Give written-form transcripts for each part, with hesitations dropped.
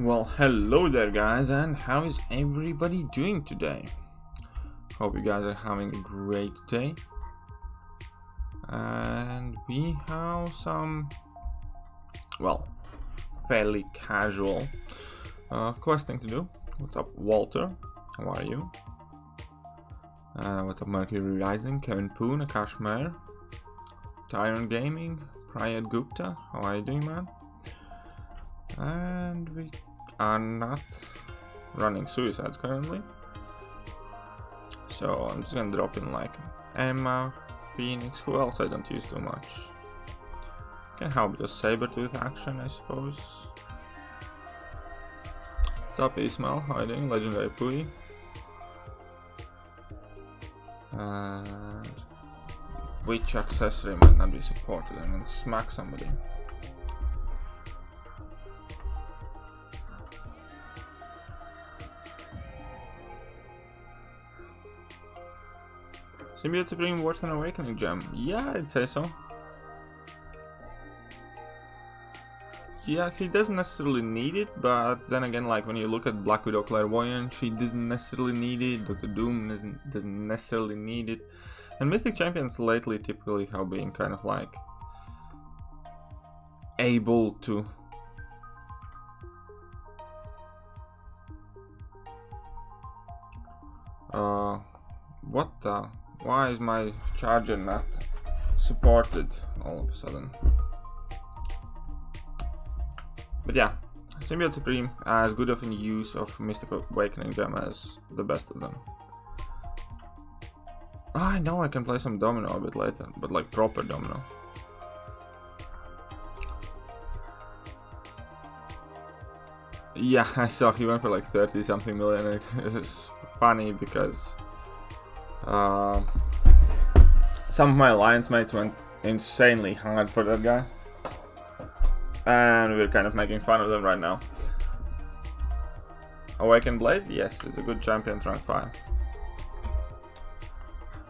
Well, hello there guys, and how is everybody doing today? Hope you guys are having a great day. And we have some, well, fairly casual questing to do. What's up, Walter? How are you? What's up, Mercury Rising, Kevin Poon, Akash Mayer, Tyron Gaming, Prayat Gupta, how are you doing, man? And we are not running suicides currently, so I'm just gonna drop in like Emma, Phoenix, who else I don't use too much. Can help with a Sabertooth action, I suppose. What's up, Ismail? How are you doing? Legendary Pui. And which accessory might not be supported? I'm gonna smack somebody. Symbiote Supreme worth an Awakening Gem? Yeah, I'd say so. Yeah, he doesn't necessarily need it, but then again, like when you look at Black Widow Clairvoyant, she doesn't necessarily need it, Dr. Doom doesn't necessarily need it. And Mystic Champions lately typically have been kind of like able to what the? Why is my charger not supported all of a sudden? But yeah, Symbiote Supreme as good of a use of Mystic Awakening Gem as the best of them. I know I can play some Domino a bit later, but like proper Domino. Yeah, I saw he went for like 30 something million. It's funny because some of my alliance mates went insanely hard for that guy, and we're kind of making fun of them right now. Awakened Blade? Yes, it's a good champion, rank 5.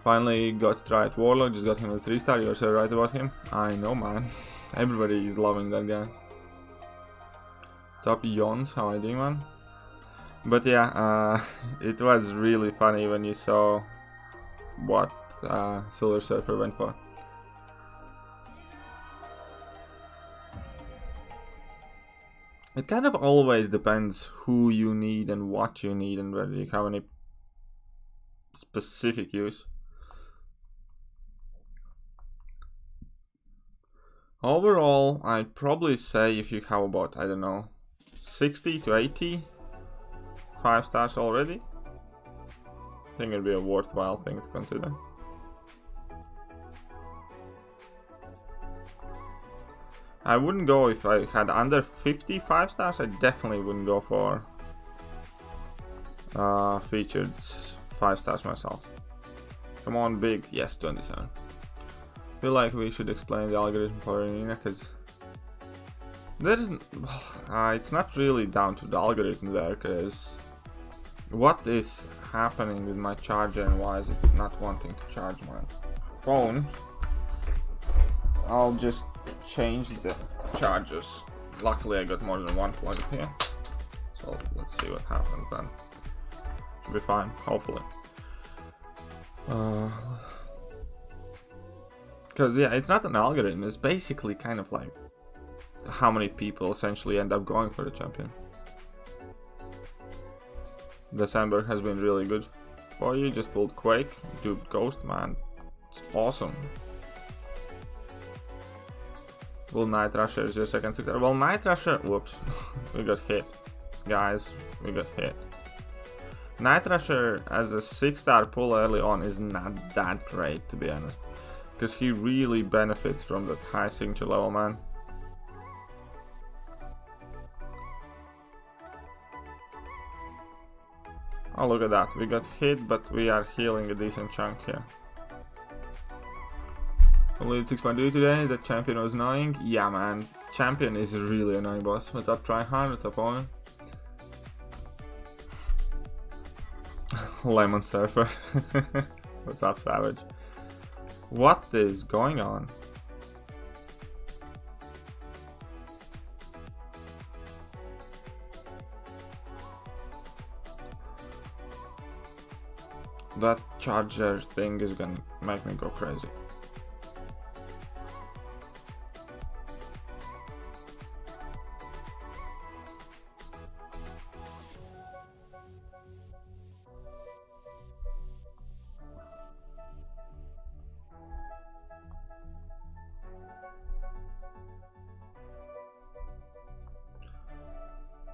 Finally got to try it. Warlock, just got him a 3-star, you're so right about him. I know, man. Everybody is loving that guy. What's up, Yons? How are you doing, man? But yeah, it was really funny when you saw what Silver Surfer went for. It kind of always depends who you need and what you need and whether you have any specific use. Overall, I'd probably say if you have about, I don't know, 60 to 80 5-stars already, I think it'd be a worthwhile thing to consider. I wouldn't go if I had under 50 5-stars. I definitely wouldn't go for featured 5-stars myself. Come on, big. Yes, 27. Feel like we should explain the algorithm for Arena, because there isn't. It's not really down to the algorithm there, because what is happening with my charger and why is it not wanting to charge my phone? I'll just change the chargers. Luckily I got more than one plug here, so let's see what happens then. Should be fine, hopefully. Because yeah, it's not an algorithm, it's basically kind of like how many people essentially end up going for the champion. December has been really good for you. Just pulled Quake, dude, Ghost, man, it's awesome. Will Night Rusher is your second 6-star? Well, Night Rusher, whoops, we got hit. Guys, we got hit. Night Rusher as a 6-star pull early on is not that great, to be honest. Because he really benefits from that high signature level, man. Oh, look at that. We got hit, but we are healing a decent chunk here. Only 6.2 today. The champion was annoying. Yeah, man. Champion is really annoying, boss. What's up, Tryhard? What's up, Owen? Lemon Surfer. What's up, Savage? What is going on? That charger thing is gonna make me go crazy.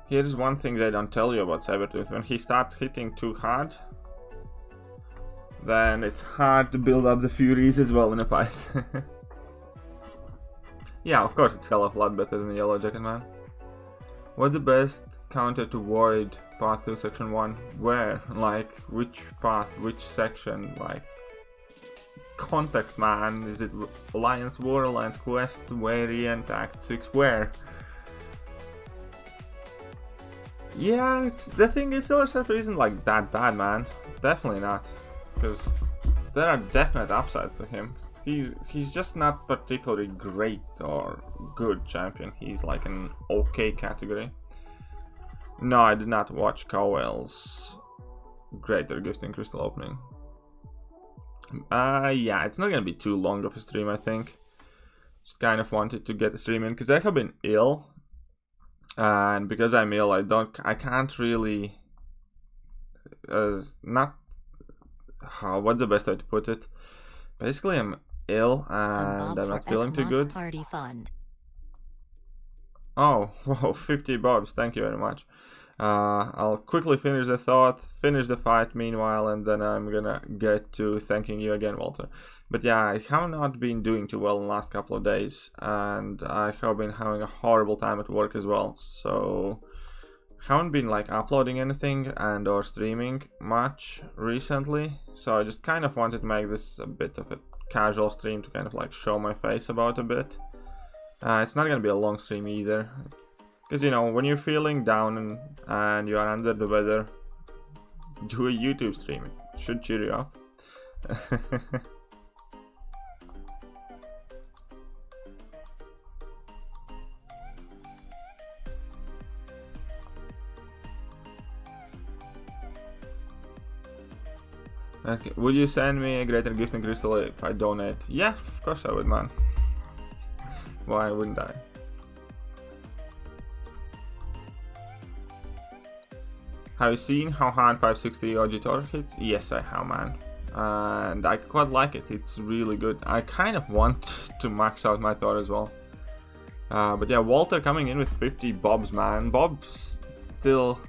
Here's one thing they don't tell you about Sabertooth. When he starts hitting too hard, then it's hard to build up the furies as well in a fight. Yeah, of course it's hell of a lot better than the Yellow Jacket, man. What's the best counter to Void Path 2 Section 1? Where? Like, which path, which section? Like, context, man. Is it Alliance War, Alliance Quest, Variant, Act 6? Where? Yeah, the thing is, Silver Surfer isn't like that bad, man. Definitely not. Because there are definite upsides to him. He's just not particularly great or good champion. He's like an okay category. No, I did not watch Cowell's Greater Gifting Crystal opening. Yeah, it's not gonna be too long of a stream, I think. Just kind of wanted to get the stream in because I have been ill. And because I'm ill, I can't really, what's the best way to put it? Basically, I'm ill and I'm not feeling too good. Party fund. Oh, whoa, 50 bobs, thank you very much. I'll quickly finish the thought, finish the fight meanwhile, and then I'm gonna get to thanking you again, Walter. But yeah, I have not been doing too well in the last couple of days, and I have been having a horrible time at work as well, so haven't been like uploading anything and or streaming much recently, so I just kind of wanted to make this a bit of a casual stream to kind of like show my face about a bit. It's not gonna be a long stream either, because you know, when you're feeling down and you are under the weather, do a YouTube stream. It should cheer you up. Okay, would you send me a Greater Gifting Crystal if I donate? Yeah, of course I would, man. Why wouldn't I? Have you seen how hard 560 OG Torque hits? Yes, I have, man. And I quite like it. It's really good. I kind of want to max out my Thor as well. But yeah, Walter coming in with 50 bobs, man. Bobs still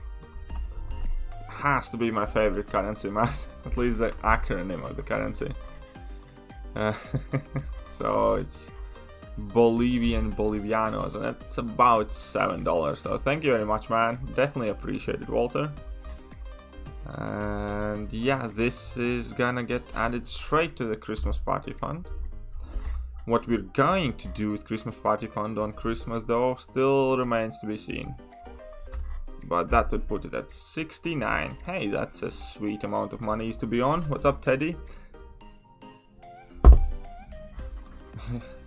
has to be my favorite currency, man. At least the acronym of the currency. So it's Bolivianos, and it's about $7. So thank you very much, man. Definitely appreciate it, Walter. And yeah, this is gonna get added straight to the Christmas Party Fund. What we're going to do with Christmas Party Fund on Christmas, though, still remains to be seen. But that would put it at 69. Hey, that's a sweet amount of money to be on. What's up, Teddy?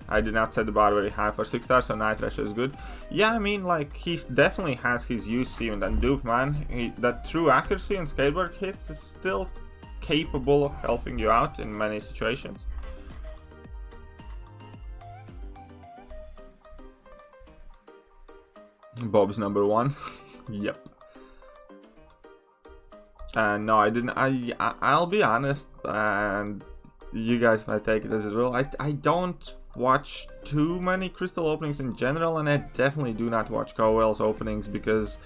I did not set the bar very high for 6 stars, so Night Rusher is good. Yeah, I mean, like, he definitely has his use even than Duke, man. That true accuracy and skateboard hits is still capable of helping you out in many situations. Bob's number 1. Yep. No, I didn't. I'll be honest, and you guys might take it as it will. I don't watch too many crystal openings in general, and I definitely do not watch KOL's openings because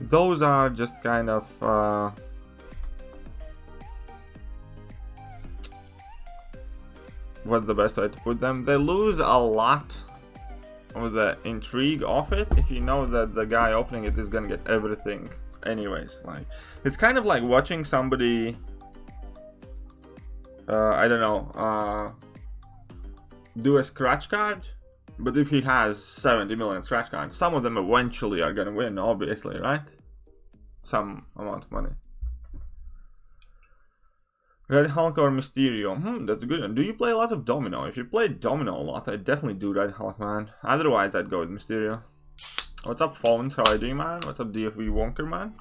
those are just kind of what's the best way to put them? They lose a lot of the intrigue of it if you know that the guy opening it is gonna get everything anyways. Like, it's kind of like watching somebody I don't know, do a scratch card, but if he has 70 million scratch cards, some of them eventually are gonna win, obviously, right? Some amount of money. Red Hulk or Mysterio? That's a good one. Do you play a lot of Domino? If you play Domino a lot, I definitely do Red Hulk, man. Otherwise, I'd go with Mysterio. What's up, Phones? How are you doing, man? What's up, DFV Wonker, man?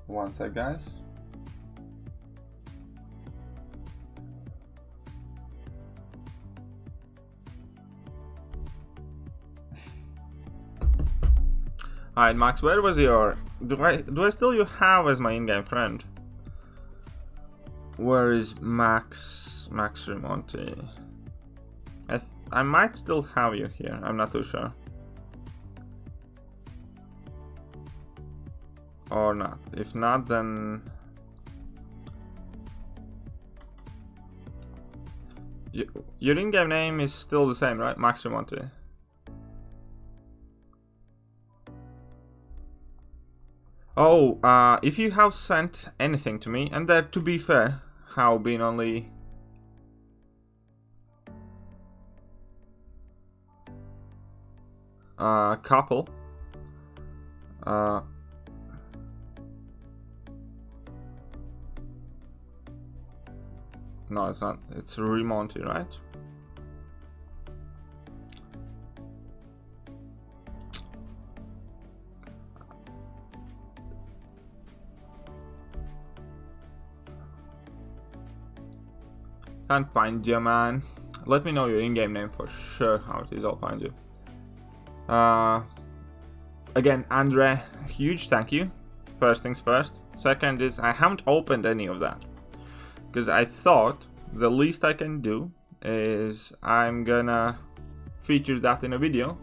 One sec, guys. Alright, Max, where was your... Do I still you have as my in-game friend? Where is Max Remonti? I might still have you here, I'm not too sure. Or not. If not, then... Your in-game name is still the same, right? Max Remonti. Oh, if you have sent anything to me, and that, to be fair, have been only... couple. No, it's not. It's Remonti, right? Can't find you, man. Let me know your in-game name for sure. How it is, I'll find you. Again, Andre, huge thank you. First things first. Second is, I haven't opened any of that, because I thought the least I can do is I'm gonna feature that in a video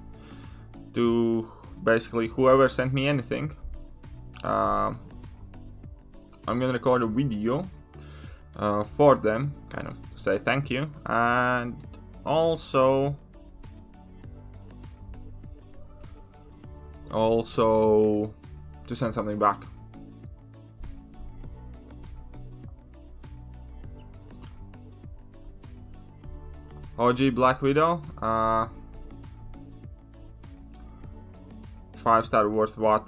to basically whoever sent me anything. I'm gonna record a video for them, kind of to say thank you, and also to send something back. OG Black Widow, 5-star worth what?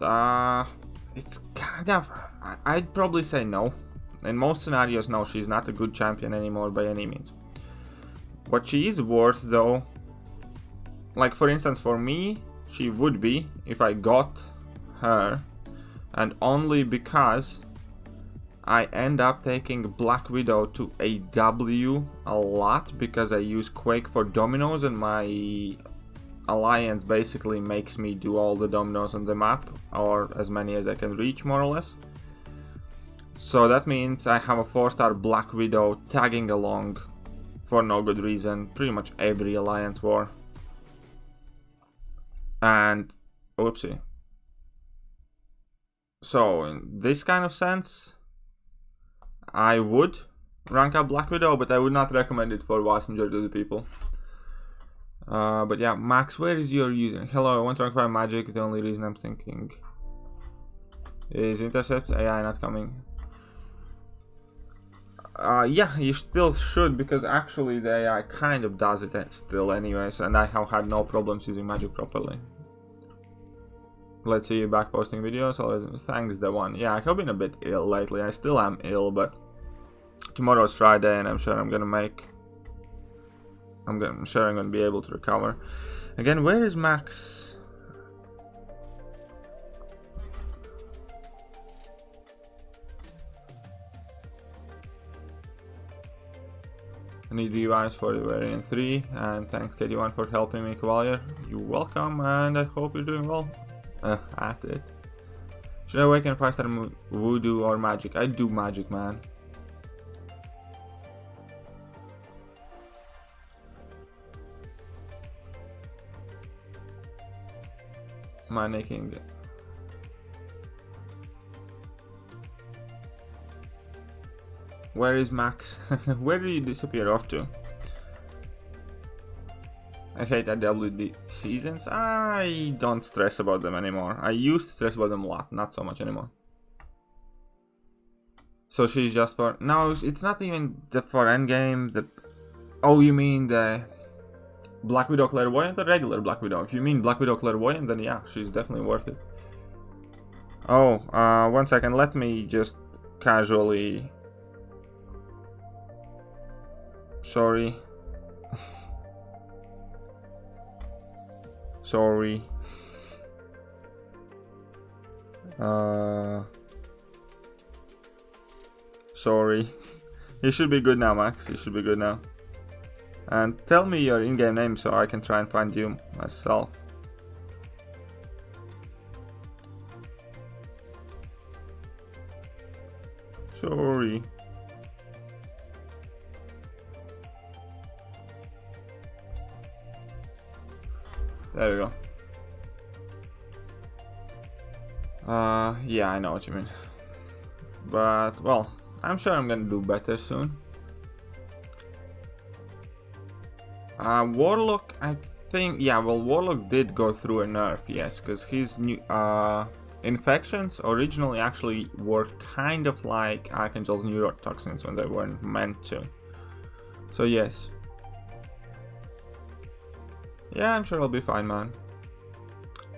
It's kind of, I'd probably say no. In most scenarios, no, she's not a good champion anymore by any means. What she is worth though, like for instance for me, she would be if I got her, and only because I end up taking Black Widow to AW a lot because I use Quake for dominoes and my alliance basically makes me do all the dominoes on the map, or as many as I can reach more or less. So that means I have a 4-star Black Widow tagging along for no good reason pretty much every alliance war. And whoopsie. So in this kind of sense, I would rank up Black Widow, but I would not recommend it for vast majority of the people. But yeah, Max, where is your user? Hello, I want to rank 5 magic. The only reason I'm thinking is intercepts AI not coming. Yeah, you still should, because actually the AI kind of does it still anyways, and I have had no problems using magic properly. Let's see you back posting videos. Thanks, the one. Yeah, I have been a bit ill lately. I still am ill, but tomorrow's Friday, and I'm sure I'm gonna be able to recover. Again, where is Max? I need revives for the variant 3, and thanks KD1 for helping me, Cavalier. You're welcome, and I hope you're doing well at it. Should I awaken 5-star voodoo or magic? I do magic, man. Am I making... Where is Max? Where did you disappear off to? I hate WD seasons. I don't stress about them anymore. I used to stress about them a lot, not so much anymore. So she's just for... No, it's not even for endgame. Oh, you mean the Black Widow Clairvoyant or regular Black Widow? If you mean Black Widow Clairvoyant, then yeah, she's definitely worth it. Oh, 1 second. Let me just casually... Sorry. Sorry. Sorry. You should be good now, Max. You should be good now. And tell me your in-game name so I can try and find you myself. Sorry. There we go. Yeah, I know what you mean. But, well, I'm sure I'm gonna do better soon. Warlock, I think, yeah, well, Warlock did go through a nerf, yes, because his new, infections originally actually were kind of like Archangel's neurotoxins when they weren't meant to. So, yes. Yeah, I'm sure I'll be fine, man.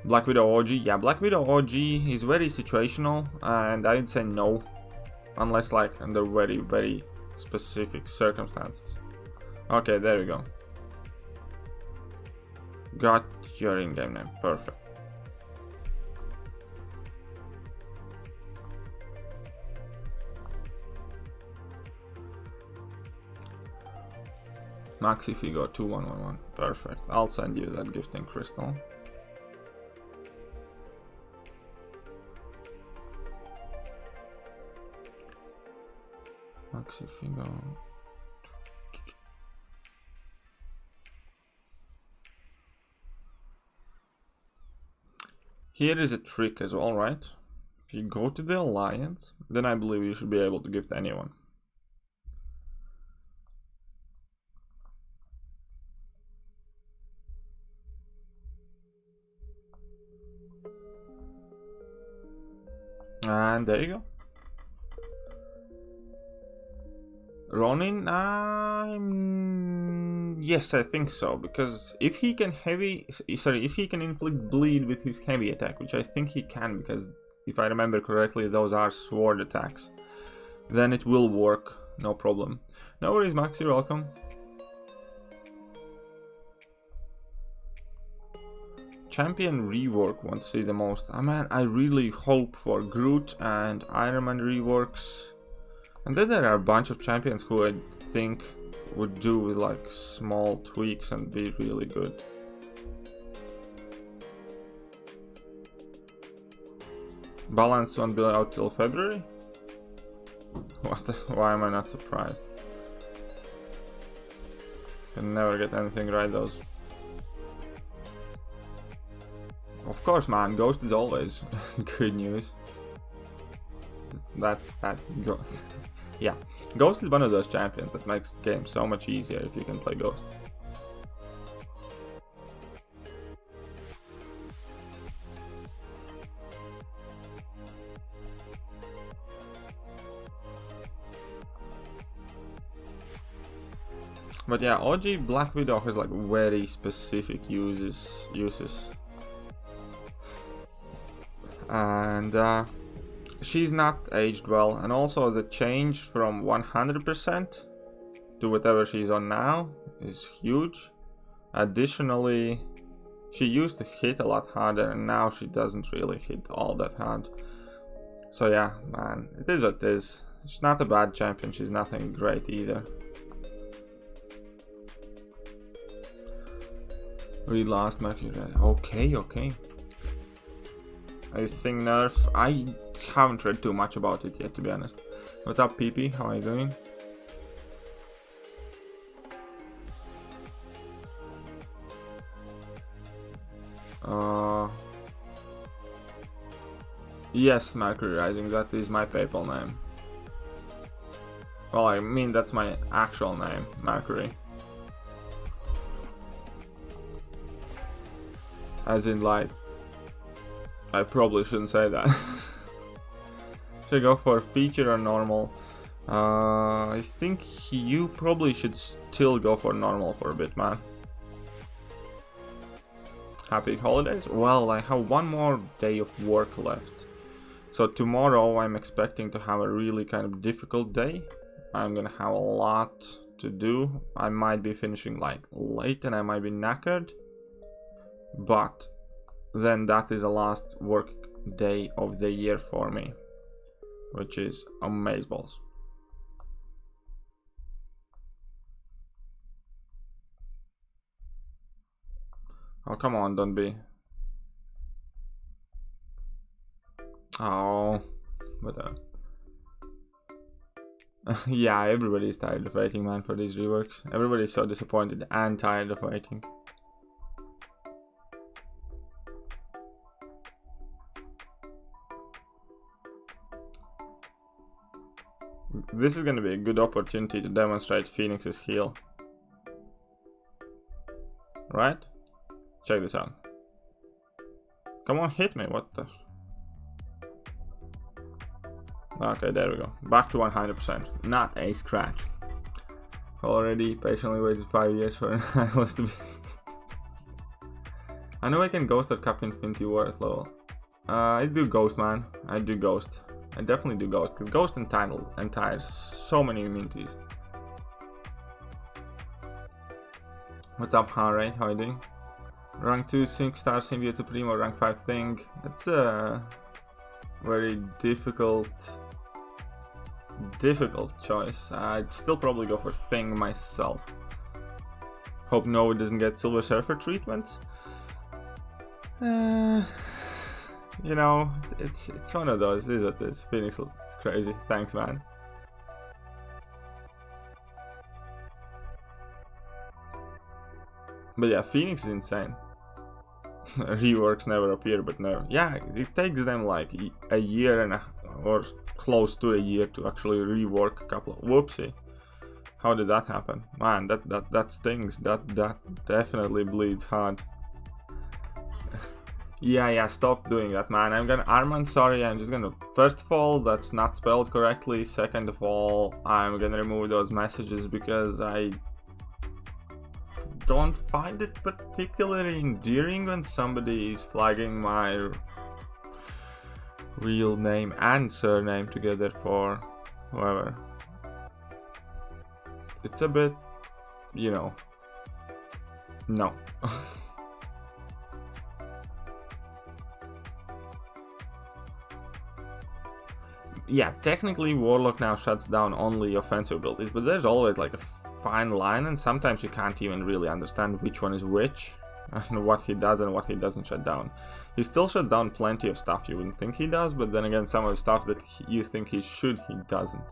Black Widow OG, yeah, Black Widow OG is very situational, and I'd say no, unless like under very, very specific circumstances. Okay, there we go. Got your in-game name, perfect. Maxi Figo 2111, perfect. I'll send you that gifting crystal. Maxi Figo. Here is a trick as well, right? If you go to the Alliance, then I believe you should be able to gift anyone. And there you go. Ronin, yes, I think so, because if he can if he can inflict bleed with his heavy attack, which I think he can, because if I remember correctly, those are sword attacks, then it will work, no problem. No worries, Max, you're welcome. Champion rework want to see the most. Man, I really hope for Groot and Iron Man reworks. And then there are a bunch of champions who I think would do with like small tweaks and be really good. Balance won't be out till February? Why am I not surprised? Can never get anything right, those. Of course, man, Ghost is always good news. Yeah, Ghost is one of those champions that makes the game so much easier if you can play Ghost. But yeah, OG Black Widow has like very specific uses. And she's not aged well, and also the change from 100% to whatever she's on now is huge. Additionally, she used to hit a lot harder, and now she doesn't really hit all that hard. So yeah, man, it is what it is. She's not a bad champion, she's nothing great either. Read last Mercury. Okay, okay. I think nerf. I haven't read too much about it yet, to be honest. What's up, PP? How are you doing? Yes, Mercury Rising, that is my PayPal name. Well, I mean, that's my actual name, Mercury. As in, like, I probably shouldn't say that. Should I go for feature or normal? I think you probably should still go for normal for a bit, man. Happy holidays? Well, I have one more day of work left. So tomorrow I'm expecting to have a really kind of difficult day. I'm gonna have a lot to do. I might be finishing like late and I might be knackered. But then that is the last work day of the year for me, which is amazeballs. Oh, come on, don't be. Oh, but yeah, everybody's tired of waiting, man, for these reworks. Everybody's so disappointed and tired of waiting. This is gonna be a good opportunity to demonstrate Phoenix's heal. Right? Check this out. Come on, hit me, what the... Okay, there we go. Back to 100%. Not a scratch. Already patiently waited 5 years for an analyst to be... I know I can ghost at Cap Infinity War at level. I do ghost, man. I do ghost. I definitely do ghost, because ghost entires so many immunities. What's up, Harry? How are you doing? Rank 2 6-star Symbiote Supreme or rank 5 Thing? That's a very difficult choice. I'd still probably go for Thing myself. Hope no, it doesn't get Silver Surfer treatment. You know, it's one of those. It is what it is. Phoenix is crazy. Thanks, man. But yeah, Phoenix is insane. Reworks never appear, but never. Yeah, it takes them like a year and or close to a year to actually rework a couple of... Whoopsie. How did that happen? Man, that stings. That definitely bleeds hard. Yeah, stop doing that, man. Armand, sorry, I'm just gonna... First of all, that's not spelled correctly. Second of all, I'm gonna remove those messages because I don't find it particularly endearing when somebody is flagging my real name and surname together for whoever. It's a bit, you know, no. Yeah, technically Warlock now shuts down only offensive abilities, but there's always like a fine line, and sometimes you can't even really understand which one is which, and what he does and what he doesn't shut down. He still shuts down plenty of stuff you wouldn't think he does, but then again, some of the stuff that you think he should, he doesn't.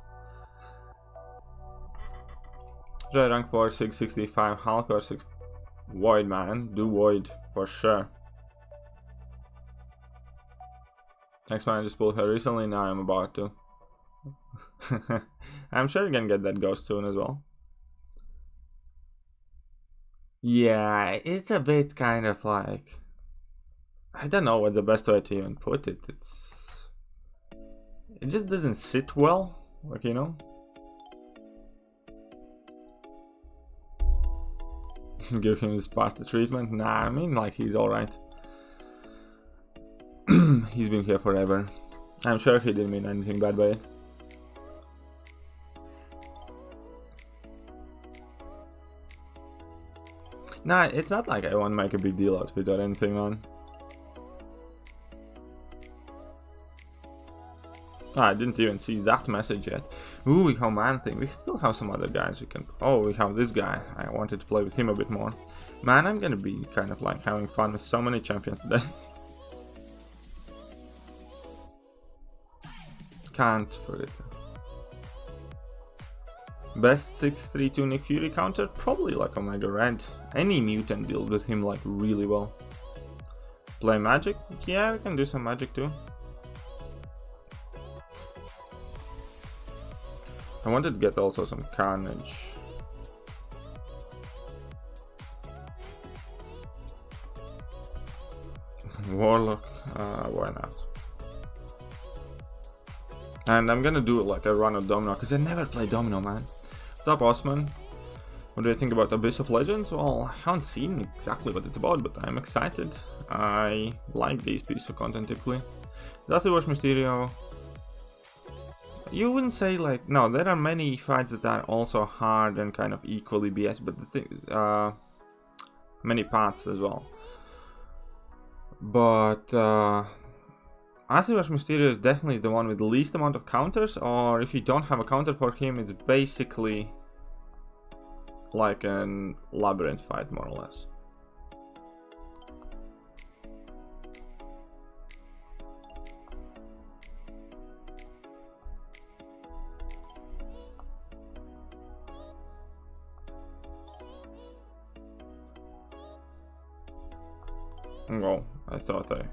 Rank 4, 665 Hulk or 6... Void, man. Do Void, for sure. Thanks, man. I just pulled her recently, now I'm about to. I'm sure you can get that ghost soon as well. Yeah, it's a bit kind of like... I don't know what's the best way to even put it. It just doesn't sit well, like, you know? Give him Sparta treatment? Nah, I mean, like, he's alright. He's been here forever. I'm sure he didn't mean anything bad by it. Nah, it's not like I want to make a big deal out of it or anything, man. I didn't even see that message yet. Ooh, we have Man Thing. We still have some other guys we can... Oh, we have this guy. I wanted to play with him a bit more. Man, I'm gonna be kind of like having fun with so many champions today. Can't forget. Best 6-3-2 Nick Fury counter? Probably like Omega Red. Any mutant deals with him like really well. Play magic? Yeah, we can do some magic too. I wanted to get also some carnage. Warlock, why not? And I'm gonna do like a run of Domino, because I never play Domino, man. What's up, Osman? What do you think about Abyss of Legends? Well, I haven't seen exactly what it's about, but I'm excited. I like these pieces of content typically. That's the Watch Mysterio. You wouldn't say like, no, there are many fights that are also hard and kind of equally BS, but the thing, many paths as well. But Asiwash Mysterio is definitely the one with the least amount of counters, or if you don't have a counter for him, it's basically like an labyrinth fight, more or less. Well, I thought I...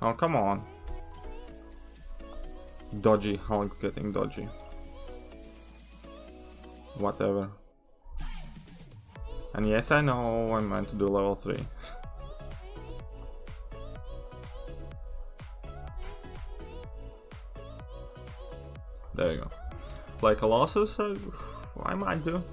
Oh, come on. Dodgy, Hulk getting dodgy. Whatever. And yes, I know I'm meant to do level 3. There you go. Play Colossus? I might do.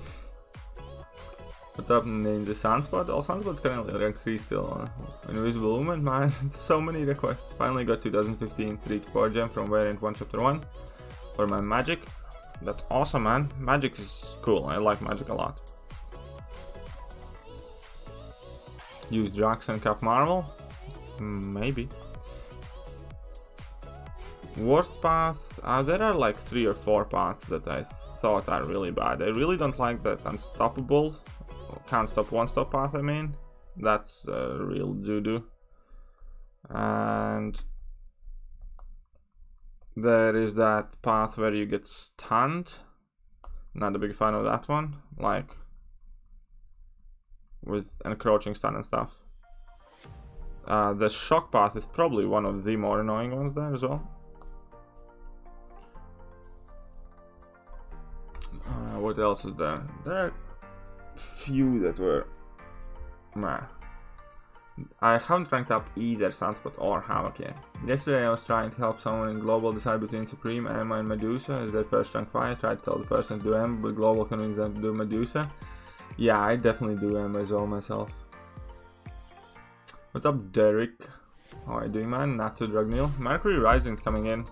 What's up in the Sunspot? Oh, Sunspot's currently rank 3 still. Invisible Woman, man. So many requests. Finally got 2015 3-4 gem from Variant 1 Chapter 1 for my Magic. That's awesome, man. Magic is cool. I like Magic a lot. Use Drax and Cap Marvel? Maybe. Worst path? There are like 3 or 4 paths that I thought are really bad. I really don't like that Unstoppable. Can't stop one stop path, I mean. That's real doo-doo. And there is that path where you get stunned. Not a big fan of that one. Like with encroaching stun and stuff. The shock path is probably one of the more annoying ones there as well. What else is there? There are few that were meh. I haven't ranked up either Sunspot or Havoc yet. Yesterday I was trying to help someone in Global decide between Supreme, Emma and Medusa as their first rank 5. I tried to tell the person to do Emma, but Global convinced them to do Medusa. Yeah, I definitely do Emma as well myself. What's up, Derek? How are you doing, man? Natsu Dragnil. Mercury Rising's coming in.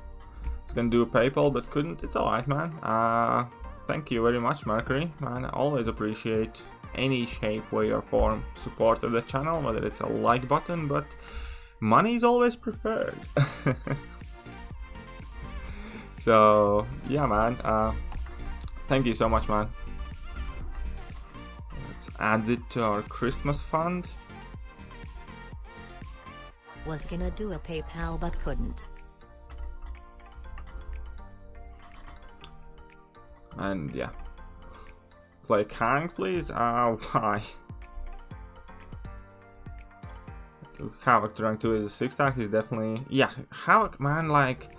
It's gonna do a PayPal, but couldn't. It's alright, man. Thank you very much, Mercury. Man, I always appreciate any shape, way or form support of the channel, whether it's a like button, but money is always preferred. So, yeah, man. Thank you so much, man. Let's add it to our Christmas fund. Was gonna do a PayPal but couldn't. And yeah. Play Kang, please? Why? Havoc to rank 2 is a 6-star, he's definitely... Yeah, Havoc, man, like...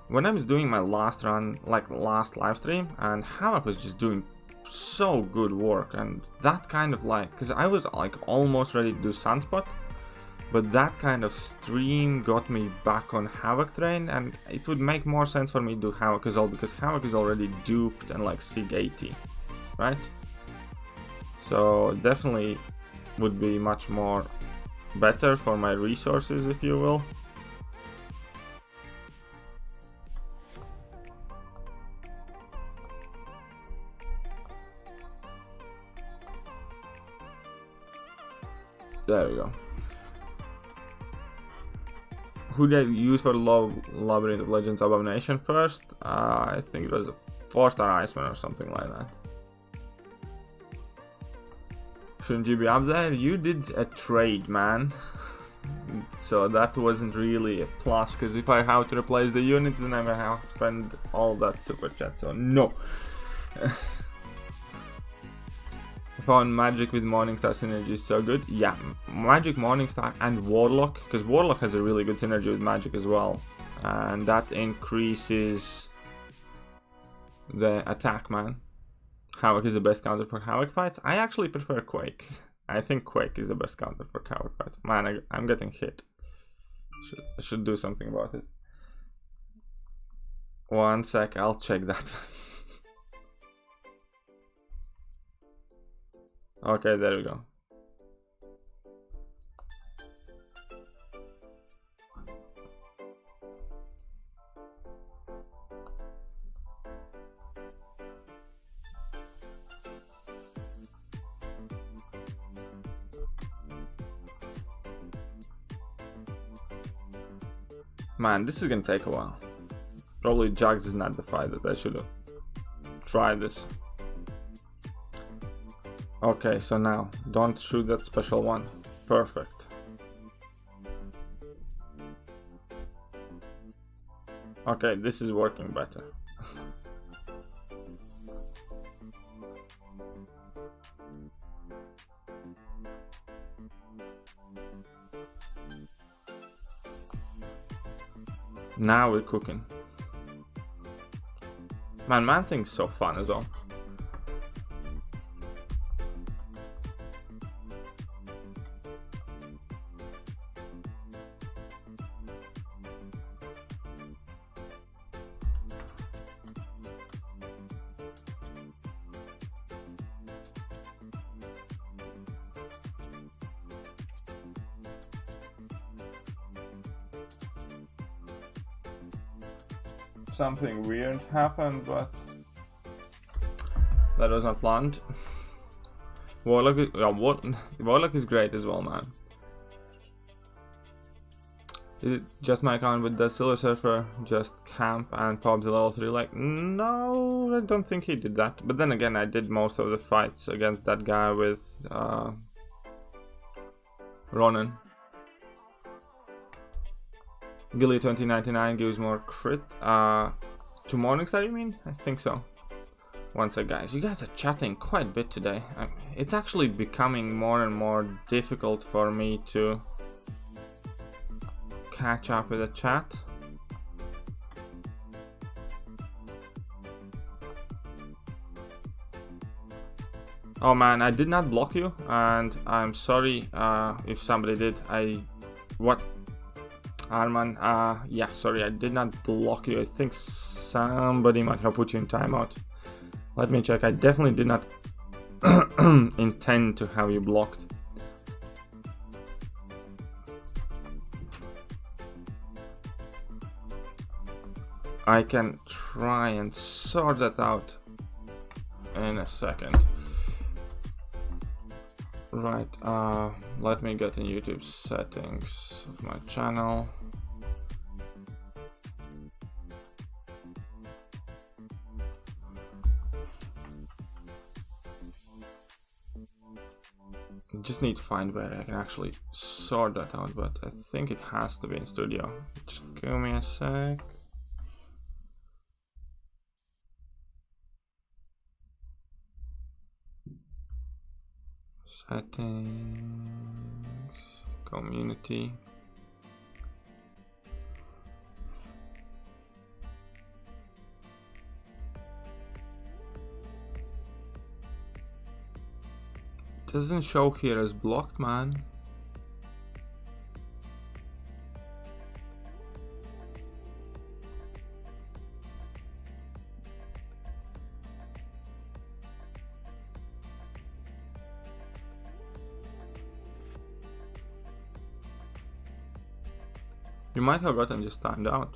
When I was doing my last run, like last livestream, and Havoc was just doing so good work, and that kind of like... Because I was like almost ready to do Sunspot, but that kind of stream got me back on Havoc train, and it would make more sense for me to do Havoc as well, because Havoc is already duped and like Sig 80, right? So definitely would be much more better for my resources, if you will. There we go. who they use for Labyrinth of Legends Abomination first? I think it was a 4-star Iceman or something like that. Shouldn't you be up there? You did a trade, man. So that wasn't really a plus, because if I have to replace the units, then I may have to spend all that super chat, so no. I found Magic with Morningstar synergy is so good. Yeah, Magic, Morningstar and Warlock, because Warlock has a really good synergy with Magic as well. And that increases the attack, man. Havoc is the best counter for Havoc fights. I actually prefer Quake. I think Quake is the best counter for Havoc fights. Man, I'm getting hit. I should do something about it. 1 sec, I'll check that. Okay, there we go. Man, this is gonna take a while. Probably Jugs is not the fight that I should have tried this. Okay, so now, don't shoot that special one. Perfect. Okay, this is working better. Now we're cooking. Man, Man-Thing's so fun as well. Something weird happened, but that was not planned. Warlock is great as well, man. Is it just my account with the Silver Surfer just camp and pop the level 3? Like, no, I don't think he did that. But then again, I did most of the fights against that guy with Ronan. Gilly 2099 gives more crit. To Morningstar, you mean? I think so. One sec, guys. You guys are chatting quite a bit today. It's actually becoming more and more difficult for me to catch up with the chat. Oh man, I did not block you, and I'm sorry if somebody did. What? Arman, yeah, sorry, I did not block you. I think somebody might have put you in timeout. Let me check. I definitely did not intend to have you blocked. I can try and sort that out in a second. Right, let me get in YouTube settings of my channel. Just need to find where I can actually sort that out, but I think it has to be in studio. Just give me a sec. Settings, community. Doesn't show here as blocked, man. You might have gotten just timed out.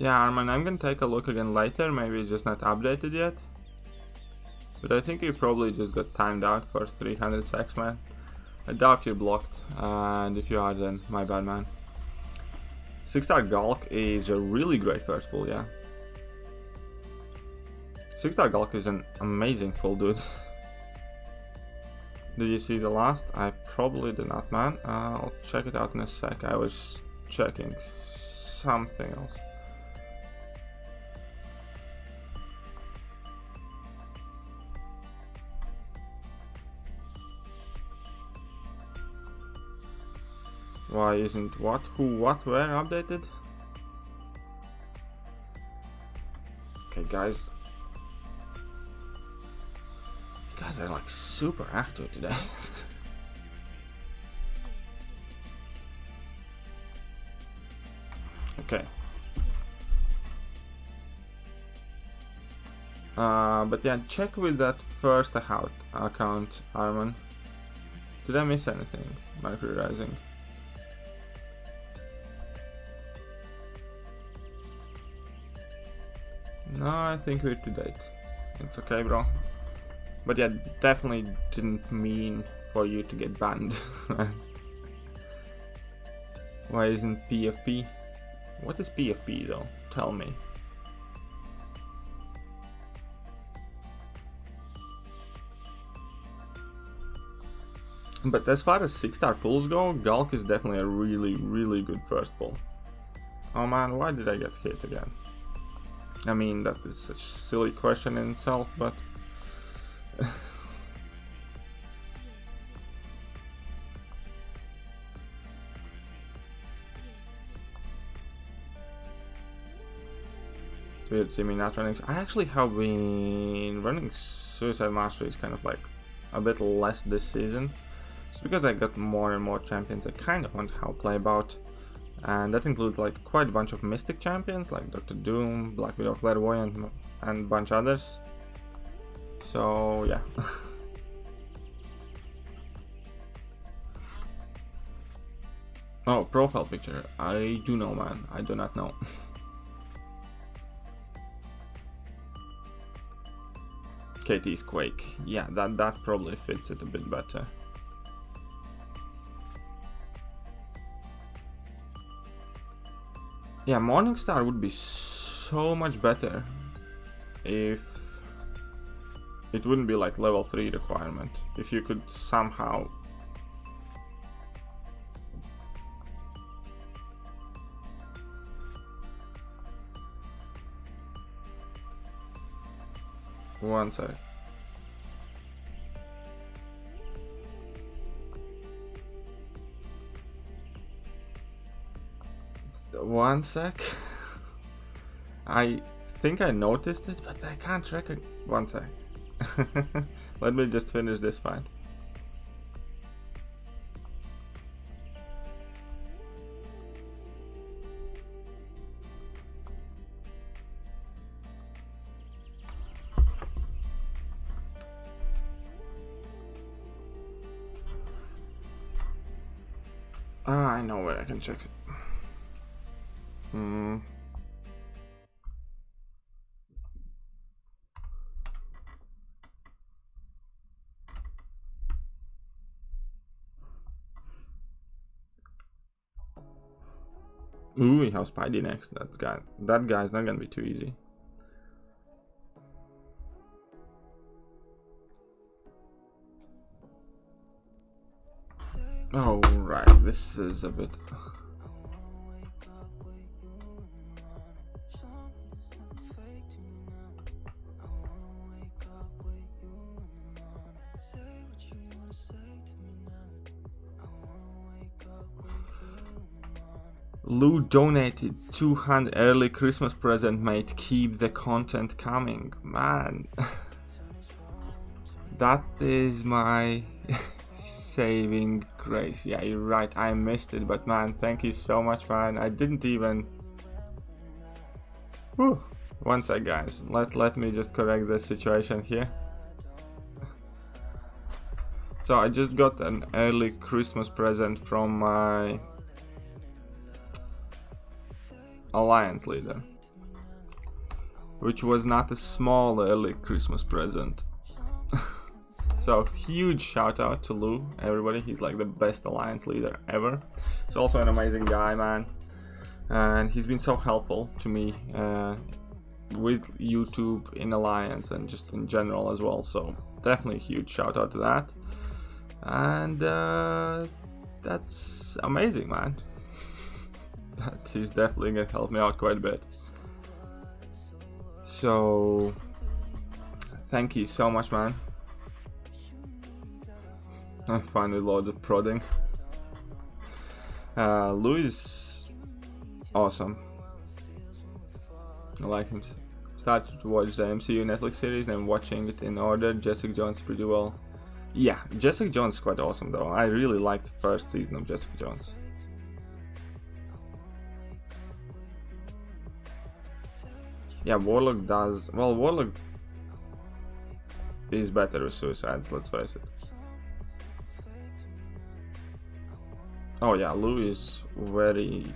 Yeah, Arman, I'm gonna take a look again later, maybe it's just not updated yet. But I think you probably just got timed out for 300 seconds, man. I doubt you're blocked, and if you are, then my bad, man. 6-star Gulk is a really great first pull, yeah. 6-star Gulk is an amazing pull, dude. Did you see the last? I probably did not, man. I'll check it out in a sec. I was checking something else. Why isn't what, who, what, where updated? Okay, guys. You guys are like super active today. Okay. But yeah, check with that first account, Arman. Did I miss anything? Mercury Rising. No, I think we're to date. It's okay, bro. But yeah, definitely didn't mean for you to get banned. Why isn't PFP? What is PFP though? Tell me. But as far as 6-star pulls go, Gulk is definitely a really good first pull. Oh man, why did I get hit again? I mean, that is such a silly question in itself, but... It's weird to see me not running. I actually have been running Suicide Masteries kind of like a bit less this season. Just because I got more and more champions I kind of want to play about. And that includes like quite a bunch of Mystic champions like Dr. Doom, Black Widow, Clairvoyant, and a bunch others. So yeah. Oh, profile picture. I do know, man. I do not know. KT's Quake. Yeah, that probably fits it a bit better. Yeah, Morningstar would be so much better if it wouldn't be like level 3 requirement. If you could somehow... One sec. One sec. I think I noticed it, but I can't recognize. One sec. Let me just finish this fight. I know where I can check it. Ooh, we have Spidey next. That guy's not gonna be too easy. Oh right, this is a bit. Lou donated 200 early Christmas present, mate. Keep the content coming, man. That is my saving grace. Yeah, you're right. I missed it, but man, thank you so much, man. I didn't even. Whew. One sec, guys. Let me just correct the situation here. So I just got an early Christmas present from my Alliance leader. which was not a small early Christmas present. So huge shout out to Lou, everybody. He's like the best alliance leader ever. He's also an amazing guy, man, and he's been so helpful to me with YouTube in alliance and just in general as well. So definitely a huge shout out to that. And that's amazing, man. That is definitely gonna help me out quite a bit. So thank you so much, man. I'm fine with loads of prodding. Lou is awesome. I like him. Started to watch the MCU Netflix series and watching it in order. Jessica Jones pretty well. Yeah, Jessica Jones is quite awesome though. I really liked the first season of Jessica Jones. Yeah, Warlock does... Well, Warlock is better with suicides, let's face it. Oh yeah, Lou is very...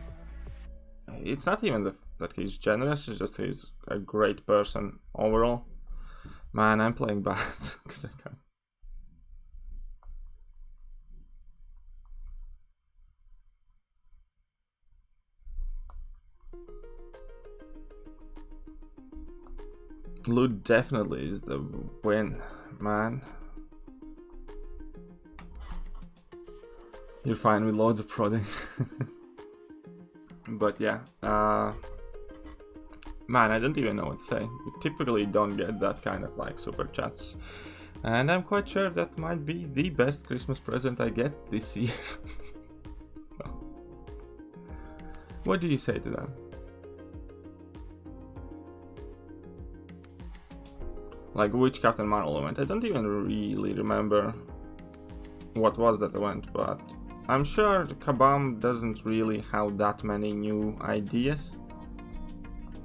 It's not even that he's generous, it's just he's a great person overall. Man, I'm playing bad because I can't. Lou definitely is the win, man. You're fine with loads of prodding. But yeah, man, I don't even know what to say. We typically don't get that kind of like super chats, and I'm quite sure that might be the best Christmas present I get this year. So, what do you say to that? Like, which Captain Marvel event? I don't even really remember what was that event, but I'm sure Kabam doesn't really have that many new ideas.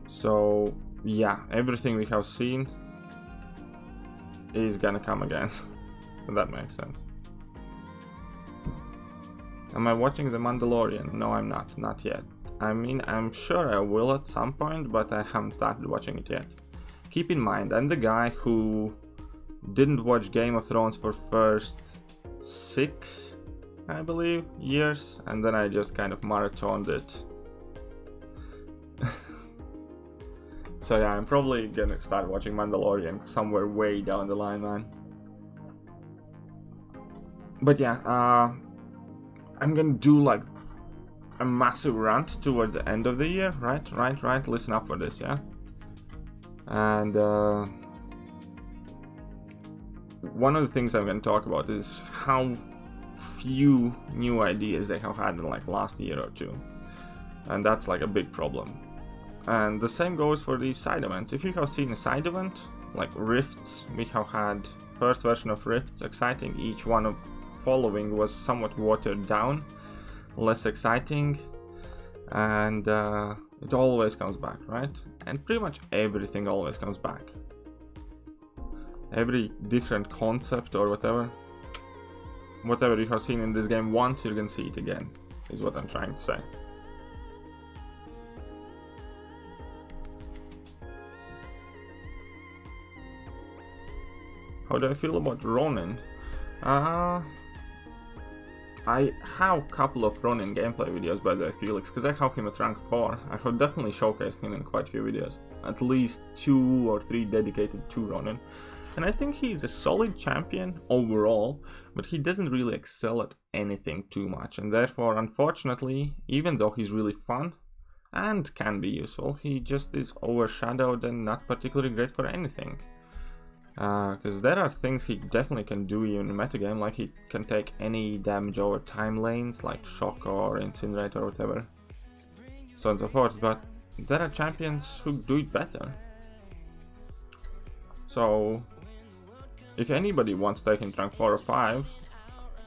So yeah, everything we have seen is gonna come again. If that makes sense. Am I watching The Mandalorian? No, I'm not yet. I mean, I'm sure I will at some point, but I haven't started watching it yet. Keep in mind, I'm the guy who didn't watch Game of Thrones for first 6, I believe, years, and then I just kind of marathoned it. So yeah, I'm probably gonna start watching Mandalorian somewhere way down the line, man. But yeah, I'm gonna do like a massive rant towards the end of the year, right? Listen up for this, yeah? And one of the things I'm going to talk about is how few new ideas they have had in like last year or two, and that's like a big problem. And the same goes for these side events. If you have seen a side event like Rifts, we have had first version of Rifts, exciting. Each one of following was somewhat watered down, less exciting, and it always comes back, right? And pretty much everything always comes back. Every different concept or whatever you have seen in this game once, you can see it again, is what I'm trying to say. How do I feel about Ronin? I have a couple of Ronin gameplay videos by the Felix, because I have him at rank 4. I have definitely showcased him in quite a few videos. At least 2 or 3 dedicated to Ronin. And I think he's a solid champion overall, but he doesn't really excel at anything too much. And therefore, unfortunately, even though he's really fun and can be useful, he just is overshadowed and not particularly great for anything. Because there are things he definitely can do in the metagame, like he can take any damage over time lanes, like Shock or Incinerate or whatever, so on and so forth, but there are champions who do it better. So, if anybody wants to take him to rank 4 or 5,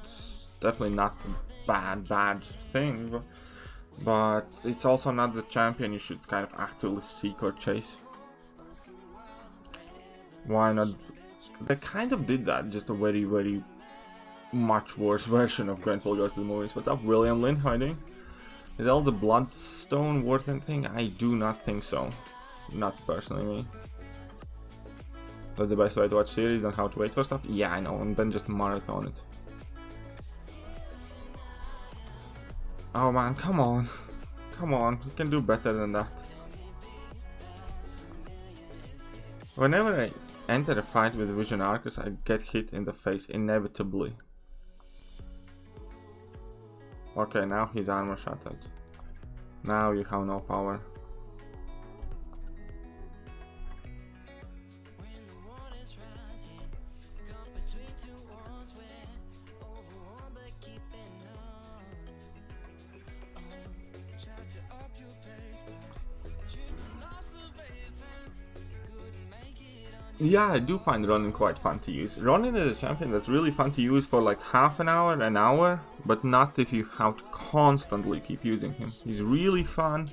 it's definitely not a bad thing, but it's also not the champion you should kind of actively seek or chase. Why not? They kind of did that, just a very, very much worse version of Grenfell Goes to the Movies. What's up, William Lynn? How are you doing? Is all the Bloodstone worth anything? I do not think so. not personally me. That's the best way to watch series than how to wait for stuff. Yeah, I know, and then just marathon it. Oh man, come on. Come on, you can do better than that. Whenever I enter a fight with Vision Arcus, I get hit in the face inevitably. Okay, now his armor shattered. Now you have no power. Yeah, I do find Ronin quite fun to use. Ronin is a champion that's really fun to use for like half an hour, but not if you have to constantly keep using him. He's really fun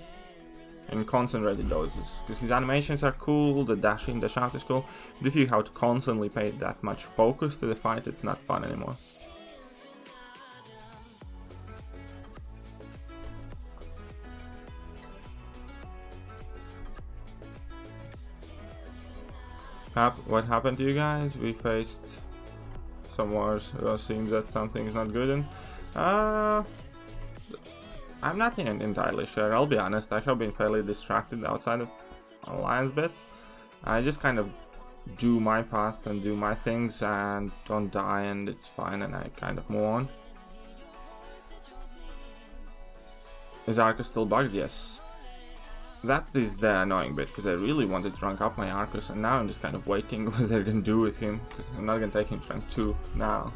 in concentrated doses, because his animations are cool, the dash in, the shout is cool, but if you have to constantly pay that much focus to the fight, it's not fun anymore. What happened to you guys? We faced some wars. It seems that something is not good. And I'm not entirely sure. I'll be honest. I have been fairly distracted outside of Alliance bits. I just kind of do my path and do my things and don't die, and it's fine. And I kind of move on. Is Arcus still bugged? Yes. That is the annoying bit, because I really wanted to rank up my Arcus, and now I'm just kind of waiting what they're gonna do with him, because I'm not gonna take him to rank 2 now.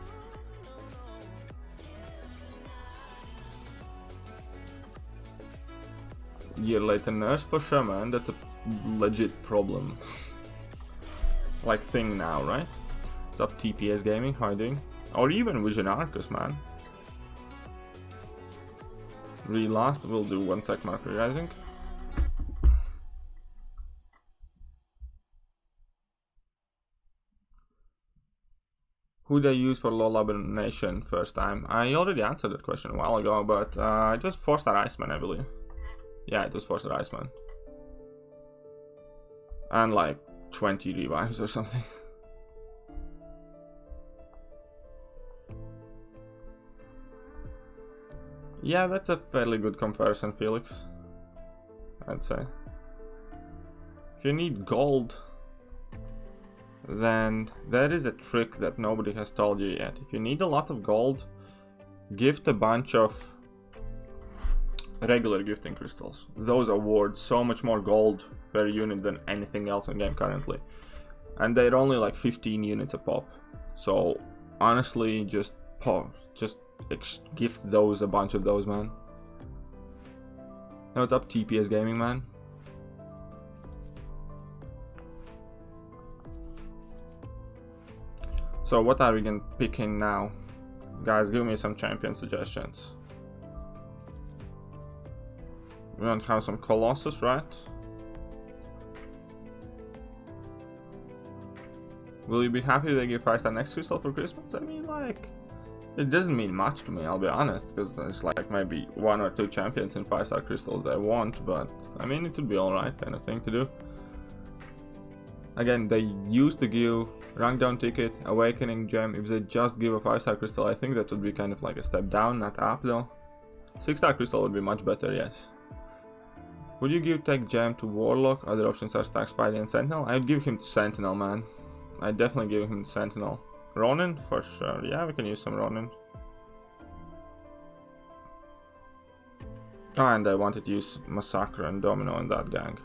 Year later, nurse for Shaman, that's a legit problem. Like thing now, right? What's up, TPS Gaming, how are you doing? Or even Vision Arcus, man. Relast, we'll do 1 sec marker rising. Who they use for low elimination first time? I already answered that question a while ago, but it was 4-star Iceman, I believe. Yeah, it was 4-star Iceman. And like 20 revives or something. Yeah, that's a fairly good comparison, Felix. I'd say. If you need gold, then there is a trick that nobody has told you yet. If you need a lot of gold, gift a bunch of regular gifting crystals. Those award so much more gold per unit than anything else in game currently. And they're only like 15 units a pop. So honestly, just gift those, a bunch of those, man. Now what's up, TPS Gaming, man? So what are we gonna pick in now? Guys, give me some champion suggestions. We don't have some Colossus, right? Will you be happy if they give 5-star next crystal for Christmas? I mean, like, it doesn't mean much to me, I'll be honest, because there's like maybe 1 or 2 champions in 5-star crystals I want, but I mean, it would be alright kind of thing to do. Again, they used to give rank down ticket, awakening gem. If they just give a 5-star crystal, I think that would be kind of like a step down, not up though. 6-star crystal would be much better, yes. Would you give tech gem to Warlock? Other options are Stack, Spidey and Sentinel. I'd give him Sentinel, man. I'd definitely give him Sentinel. Ronin? For sure. Yeah, we can use some Ronin. Oh, and I wanted to use Massacre and Domino in that gang.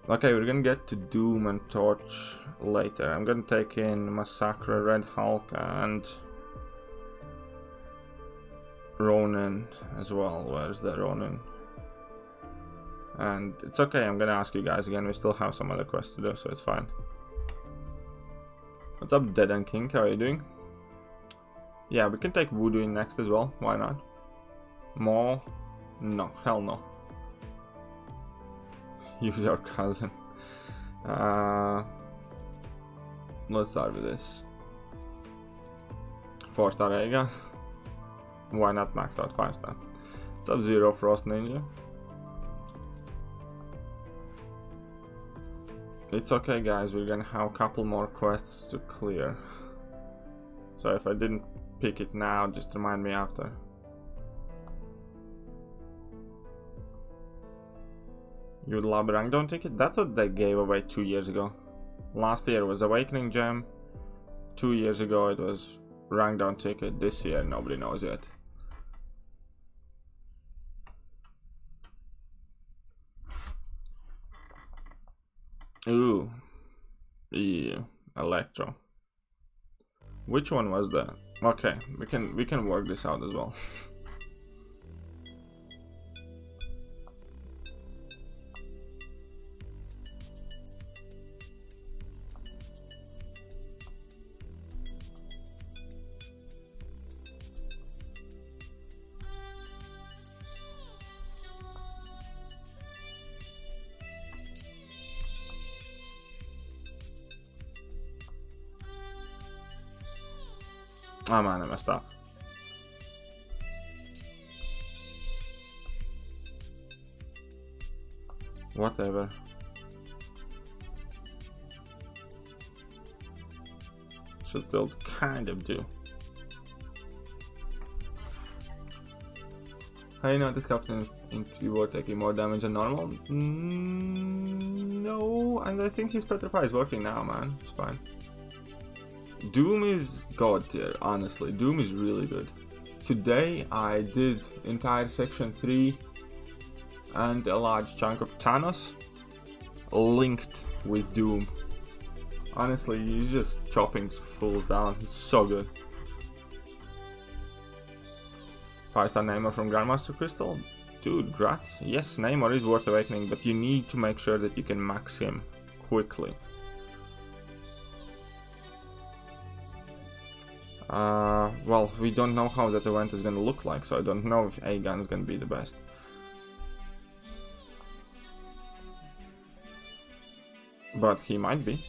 Okay, we're gonna get to Doom and Torch later. I'm gonna take in Massacre, Red Hulk, and Ronin as well. Where's the Ronin? And it's okay, I'm gonna ask you guys again. We still have some other quests to do, so it's fine. What's up, Dead and King? How are you doing? Yeah, we can take Voodoo in next as well. Why not? More? No, hell no. Use your cousin. Let's start with this. 4-star Ega. Why not max out 5-star? Sub-Zero Frost Ninja. It's okay, guys, we're gonna have a couple more quests to clear. So if I didn't pick it now, just remind me after. You'd love a Rangdown ticket? That's what they gave away 2 years ago. Last year was Awakening Gem. 2 years ago it was Rangdown ticket. This year nobody knows yet. Ooh. Ew. Electro. Which one was that? Okay, we can work this out as well. Oh man, I messed up. Whatever. Should still kind of do. I noticed Captain interview were taking more damage than normal. No, and I think his Petrify is working now, man. It's fine. Doom is god tier, honestly. Doom is really good. Today I did entire section 3 and a large chunk of Thanos linked with Doom. Honestly, he's just chopping fools down. He's so good. 5-star Namor from Grandmaster Crystal. Dude, grats. Yes, Namor is worth awakening, but you need to make sure that you can max him quickly. Well, we don't know how that event is gonna look like, so I don't know if A-Gun is gonna be the best. But he might be.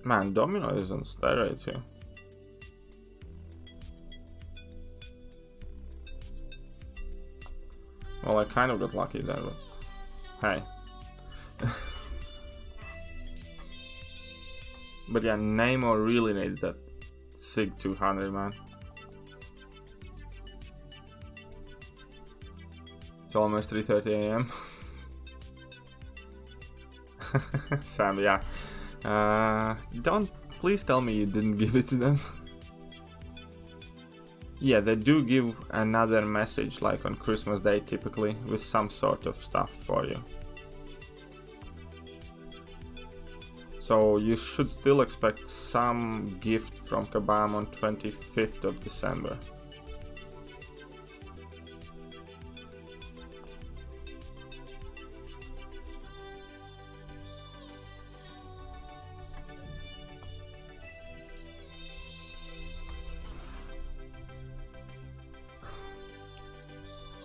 Man, Domino is on steroids here. Well, I kind of got lucky there, but hey. But yeah, Namor really needs that SIG 200, man. It's almost 3:30 AM. Sam, yeah. Please tell me you didn't give it to them. Yeah, they do give another message, like on Christmas Day typically, with some sort of stuff for you. So you should still expect some gift from Kabam on 25th of December.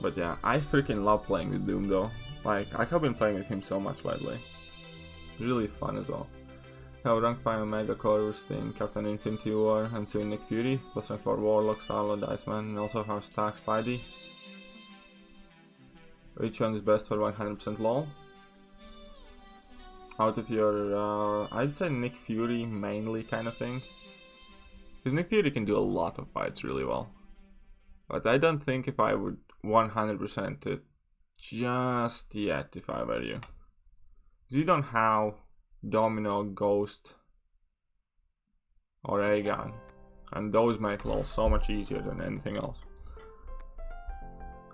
But yeah, I freaking love playing with Doom though. Like, I have been playing with him so much lately. Really fun as well. Have rank 5 Omega Chorus in Captain Infinity War and soon Nick Fury, plus rank 4 Warlock, Starlord, Iceman, and also have Stack Spidey. Which one is best for 100% LOL? Out of your, I'd say Nick Fury mainly kind of thing. Because Nick Fury can do a lot of fights really well. But I don't think if I would 100% it just yet if I were you. Because you don't have Domino, Ghost, or A-Gun. And those make LOL so much easier than anything else.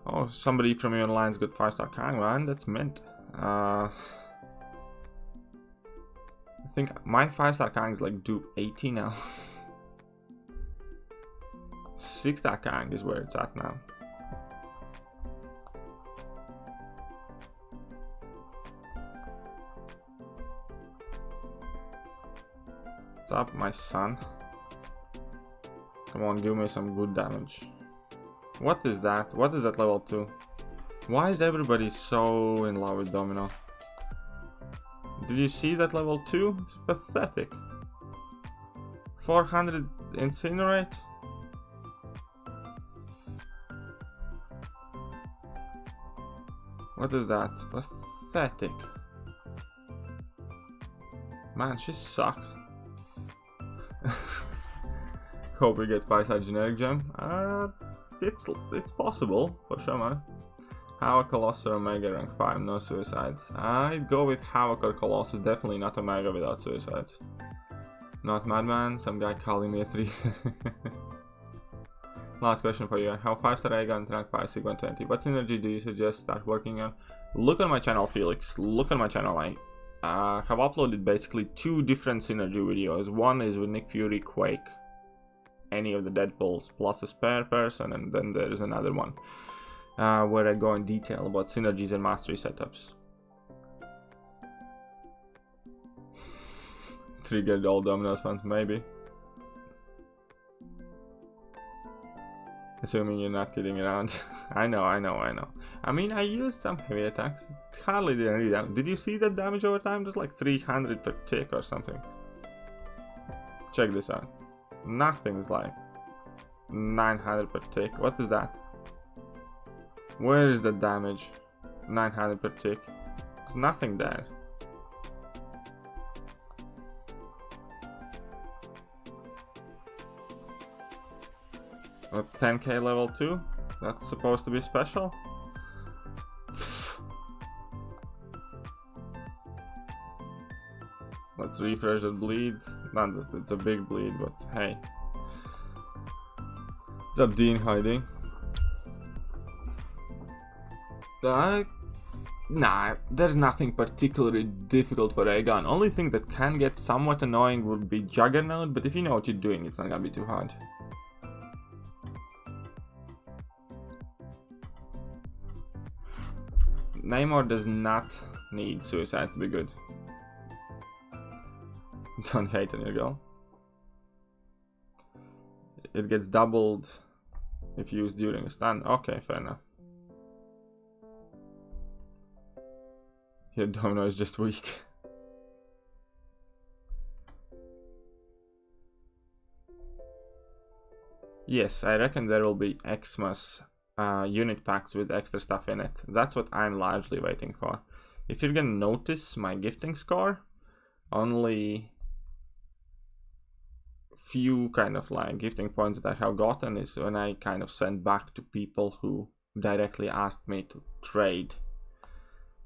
Oh, somebody from your online's got 5-star Kang, man. That's mint. I think my 5-star Kang is like due 80 now. 6-star Kang is where it's at now. What's up, my son? Come on, give me some good damage. What is that? What is that level 2? Why is everybody so in love with Domino? Did you see that level 2? It's pathetic. 400 incinerate? What is that? Pathetic. Man, she sucks. Hope we get 5-star generic gem. It's possible, for sure, man. Havoc, Colossus, or Omega rank 5, no suicides. I'd go with Havoc or Colossus, definitely not Omega without suicides. Not Madman, some guy calling me a 3. Last question for you. How 5-star Aegon rank 5 Sig 120? What synergy do you suggest start working on? Look on my channel, Felix. Look on my channel. I have uploaded basically 2 different synergy videos. One is with Nick Fury, Quake, any of the Deadpools, plus a spare person, and then there's another one where I go in detail about synergies and mastery setups. Triggered all Domino's fans, maybe. Assuming you're not kidding around. I know. I mean, I used some heavy attacks. Hardly did any damage. Did you see that damage over time? Just like 300 per tick or something. Check this out. Nothing's like 900 per tick. What is that? Where is the damage? 900 per tick. There's nothing there. What, 10k level 2? That's supposed to be special? Let's refresh the bleed. Not that it's a big bleed, but hey. What's up, Dean hiding? Nah, there's nothing particularly difficult for Aegon. Only thing that can get somewhat annoying would be Juggernaut, but if you know what you're doing, it's not gonna be too hard. Namor does not need suicides to be good. Don't hate on your girl. It gets doubled if used during a stun. Okay, fair enough. Your domino is just weak. Yes, I reckon there will be Xmas unit packs with extra stuff in it. That's what I'm largely waiting for. If you're gonna notice my gifting score, only few kind of like gifting points that I have gotten is when I kind of send back to people who directly asked me to trade.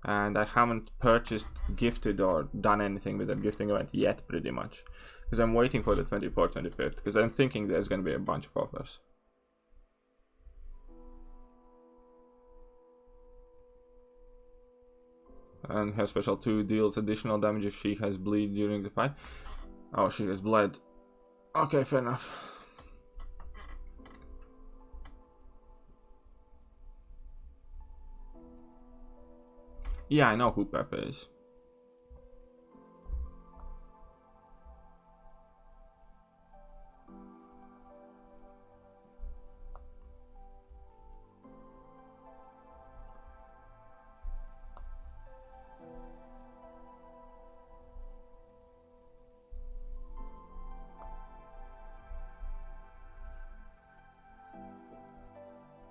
And I haven't purchased, gifted, or done anything with that gifting event yet, pretty much. Because I'm waiting for the 24th, 25th, because I'm thinking there's going to be a bunch of offers. And her special 2 deals additional damage if she has bleed during the fight. Oh, she has bled. Okay, fair enough. Yeah, I know who Pepe is.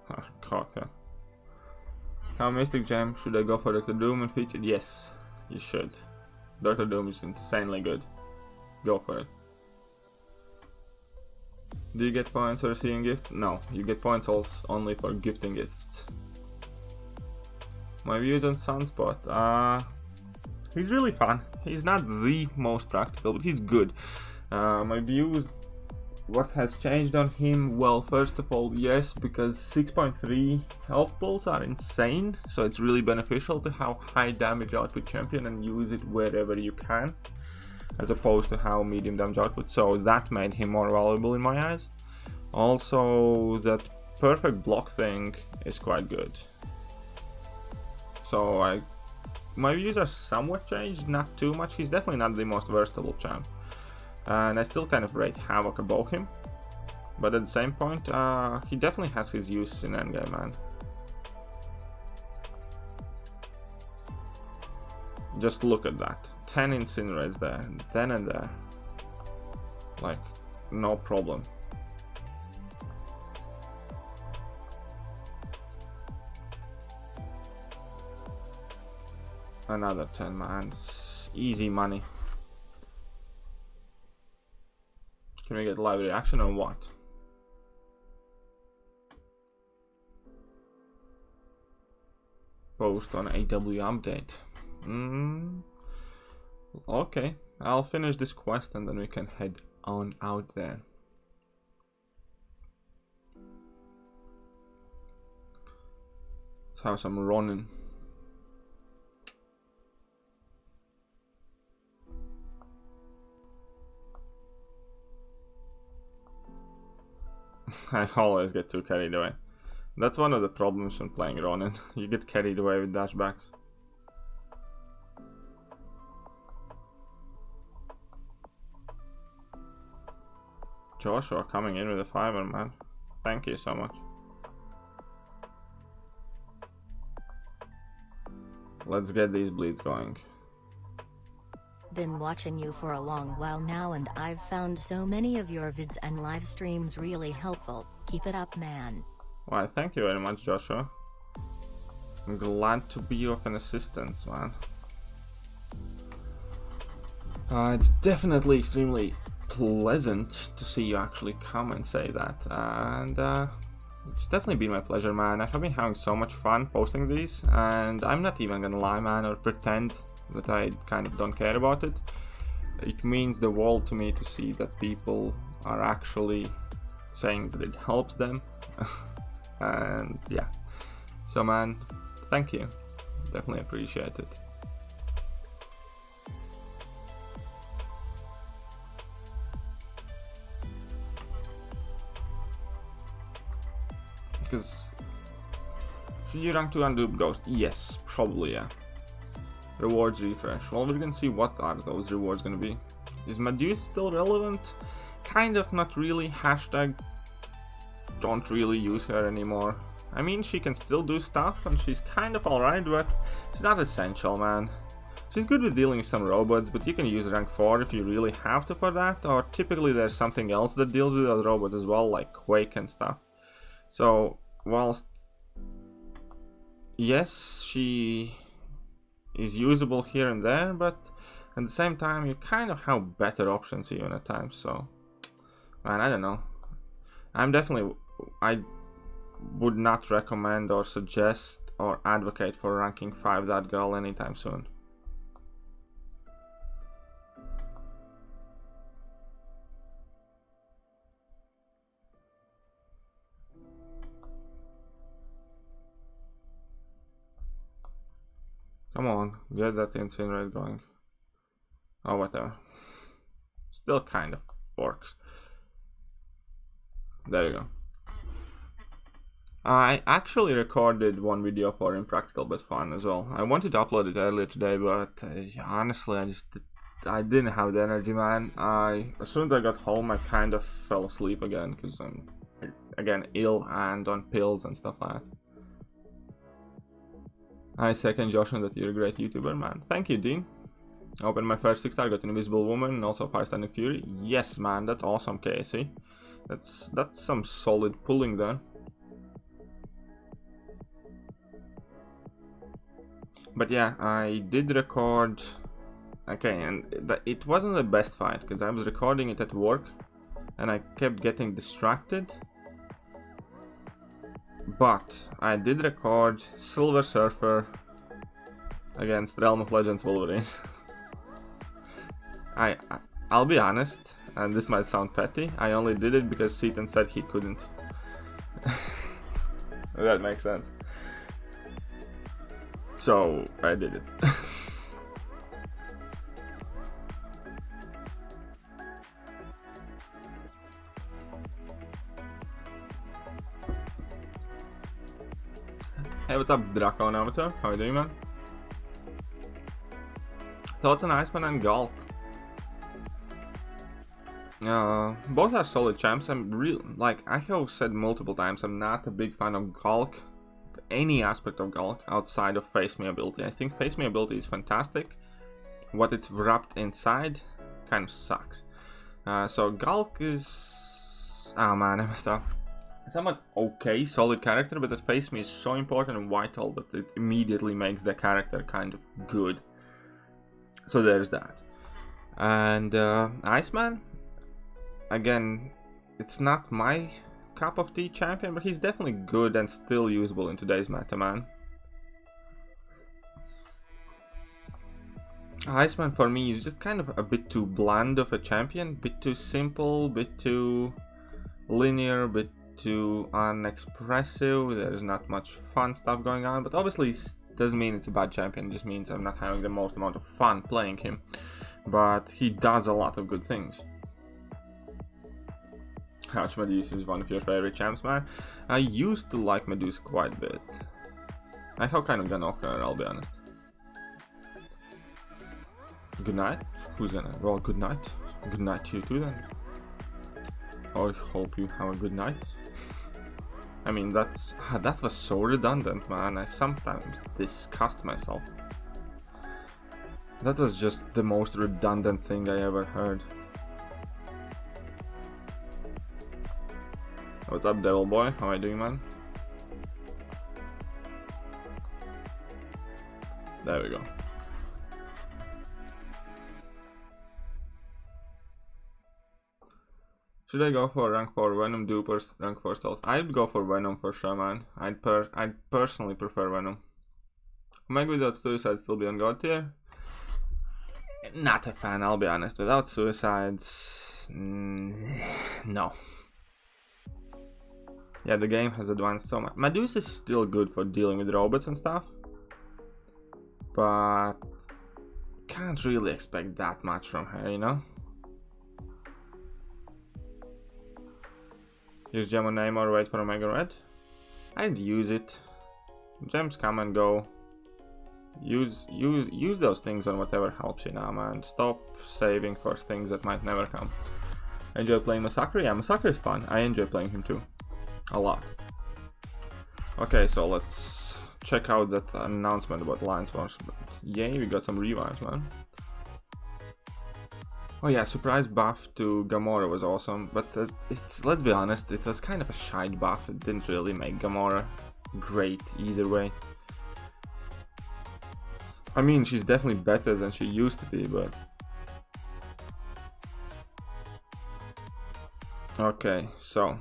Ah, cocker. How Mystic Gem should I go for Dr. Doom and featured? Yes, you should. Dr. Doom is insanely good. Go for it. Do you get points for receiving gifts? No, you get points also only for gifting gifts. My views on Sunspot. He's really fun. He's not the most practical, but he's good. My views, what has changed on him? Well, first of all, yes, because 6.3 health pulls are insane, so it's really beneficial to have high damage output champion and use it wherever you can, as opposed to how medium damage output, so that made him more valuable in my eyes. Also, that perfect block thing is quite good. So my views are somewhat changed, not too much. He's definitely not the most versatile champ. And I still kind of rate Havoc above him, but at the same point, he definitely has his use in endgame, man. Just look at that. 10 incinerates there, then and there. Like, no problem. Another 10, man. It's easy money. Can we get live reaction or what? Post on AW update. Okay, I'll finish this quest and then we can head on out there. Let's have some running. I always get too carried away. That's one of the problems when playing Ronin. You get carried away with dashbacks. Joshua coming in with a 5er, man. Thank you so much. Let's get these bleeds going. Been watching you for a long while now and I've found so many of your vids and live streams really helpful. Keep it up, man. Why, thank you very much, Joshua. I'm glad to be of an assistance, man. It's definitely extremely pleasant to see you actually come and say that, and it's definitely been my pleasure, man. I have been having so much fun posting these, and I'm not even gonna lie, man, or pretend that I kind of don't care about it. It means the world to me to see that people are actually saying that it helps them. And yeah, so man, thank you, definitely appreciate it. Because should you rank 2 on Dupe Ghost? Yes, probably, yeah. Rewards refresh. Well, we're gonna see what are those rewards gonna be. Is Medusa still relevant? Kind of, not really. Hashtag don't really use her anymore. I mean, she can still do stuff and she's kind of alright, but she's not essential, man. She's good with dealing with some robots, but you can use rank 4 if you really have to for that, or typically there's something else that deals with other robots as well, like Quake and stuff. So, whilst yes, she is usable here and there, but at the same time you kind of have better options even at times. So man, I don't know, I would not recommend or suggest or advocate for ranking 5 that girl anytime soon. Come on, get that incinerate going. Oh, whatever. Still kind of works. There you go. I actually recorded one video for Impractical But Fun as well. I wanted to upload it earlier today, but honestly, I didn't have the energy, man. As soon as I got home, I kind of fell asleep again because I'm again ill and on pills and stuff like that. I second Josh and that you're a great YouTuber, man. Thank you, Dean. I opened my first 6-star, got an Invisible Woman and also 5-star Thekiryu. Yes, man, that's awesome, Casey. That's some solid pulling there. But yeah, I did record. Okay, and it wasn't the best fight because I was recording it at work and I kept getting distracted. But I did record Silver Surfer against Realm of Legends Wolverine. I'll be honest, and this might sound petty, I only did it because Seaton said he couldn't. That makes sense. So I did it. Hey, what's up, Draco and Avatar? How are you doing, man? Thoughts on Iceman and Gulk? Both are solid champs. I'm like I have said multiple times, I'm not a big fan of Gulk, any aspect of Gulk outside of Face Me ability. I think Face Me ability is fantastic. what it's wrapped inside kind of sucks. So Gulk is... Oh man, I messed up. Somewhat okay, solid character, but the face me is so important and vital that it immediately makes the character kind of good. So there's that. And Iceman, again, it's not my cup of tea champion, but he's definitely good and still usable in today's meta, man. Iceman for me is just kind of a bit too bland of a champion, bit too simple, bit too linear, bit too unexpressive. There's not much fun stuff going on, but obviously it doesn't mean it's a bad champion, it just means I'm not having the most amount of fun playing him. But he does a lot of good things. Ouch, Medusa is one of your favorite champs, man. I used to like Medusa quite a bit. I have kind of gone off her, I'll be honest. Good night? Who's gonna? Well, good night. Good night to you too then. I hope you have a good night. I mean, that was so redundant, man. I sometimes disgust myself. That was just the most redundant thing I ever heard. What's up, Devil Boy? How are you doing, man? There we go. Should I go for rank 4 Venom Dupers, rank 4 Stealth? I'd go for Venom for sure, man. I'd personally prefer Venom. Omega without Suicide still be on God tier? Not a fan, I'll be honest. Without Suicides... no. Yeah, the game has advanced so much. Medusa is still good for dealing with robots and stuff. But... can't really expect that much from her, you know? Use gem on name or wait for Omega Red? I'd use it. Gems come and go. Use those things on whatever helps you now, man. Stop saving for things that might never come. Enjoy playing Masakura? Yeah, Masakura is fun. I enjoy playing him too. A lot. Okay, so let's check out that announcement about Lions Wars. Yay, we got some revives, man. Oh yeah, surprise buff to Gamora was awesome, but let's be honest, it was kind of a shite buff. It didn't really make Gamora great either way. I mean, she's definitely better than she used to be, but... Okay, so...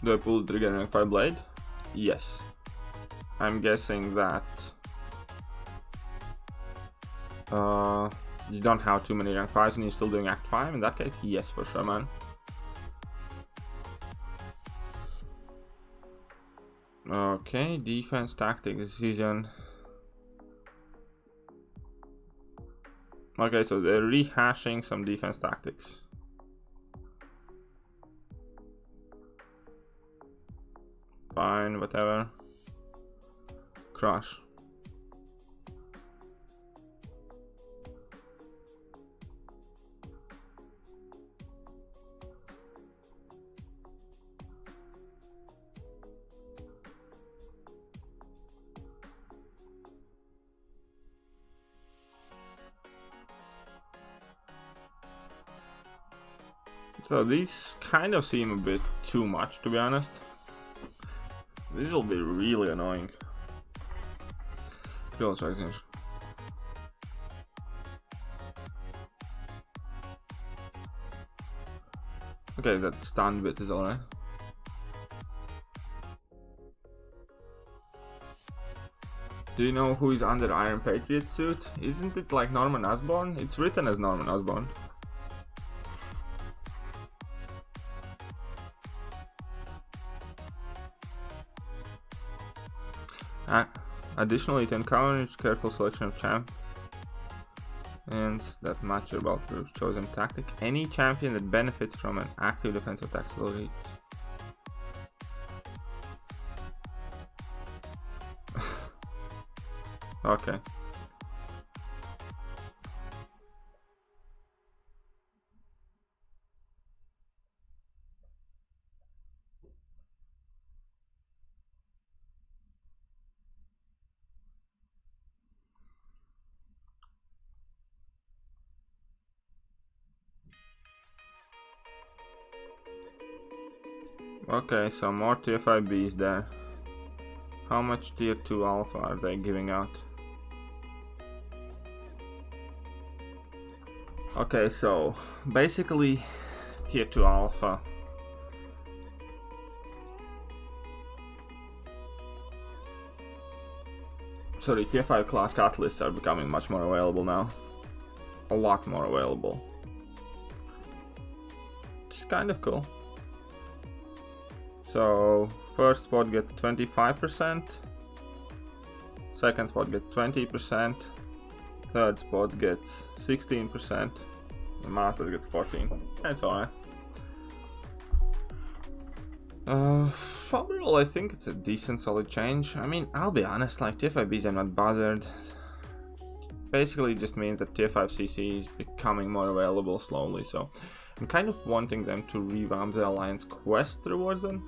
do I pull the trigger and fire blade? Yes. I'm guessing that... you don't have too many rank 5s and you're still doing Act 5. In that case, yes, for sure, man. Okay, defense tactics season. Okay, so they're rehashing some defense tactics. Fine, whatever. Crush. So these kind of seem a bit too much, to be honest. These will be really annoying. Trill Era Links. Okay, that stun bit is alright. Do you know who is under Iron Patriot suit? Isn't it like Norman Osborn? It's written as Norman Osborn. Additionally, to encourage careful selection of champions that match your battle group's chosen tactic, any champion that benefits from an active defensive tactical reach. Okay. Okay, so more tier 5Bs there. How much tier 2 alpha are they giving out? Okay, so basically tier 2 alpha. Sorry, tier 5 class catalysts are becoming much more available now. A lot more available. It's kind of cool. So, first spot gets 25%, second spot gets 20%, third spot gets 16%, the master gets 14%. That's alright. Overall, I think it's a decent, solid change. I mean, I'll be honest, like tier 5Bs, I'm not bothered. Basically, it just means that tier 5 CC is becoming more available slowly, so I'm kind of wanting them to revamp the Alliance quest rewards then.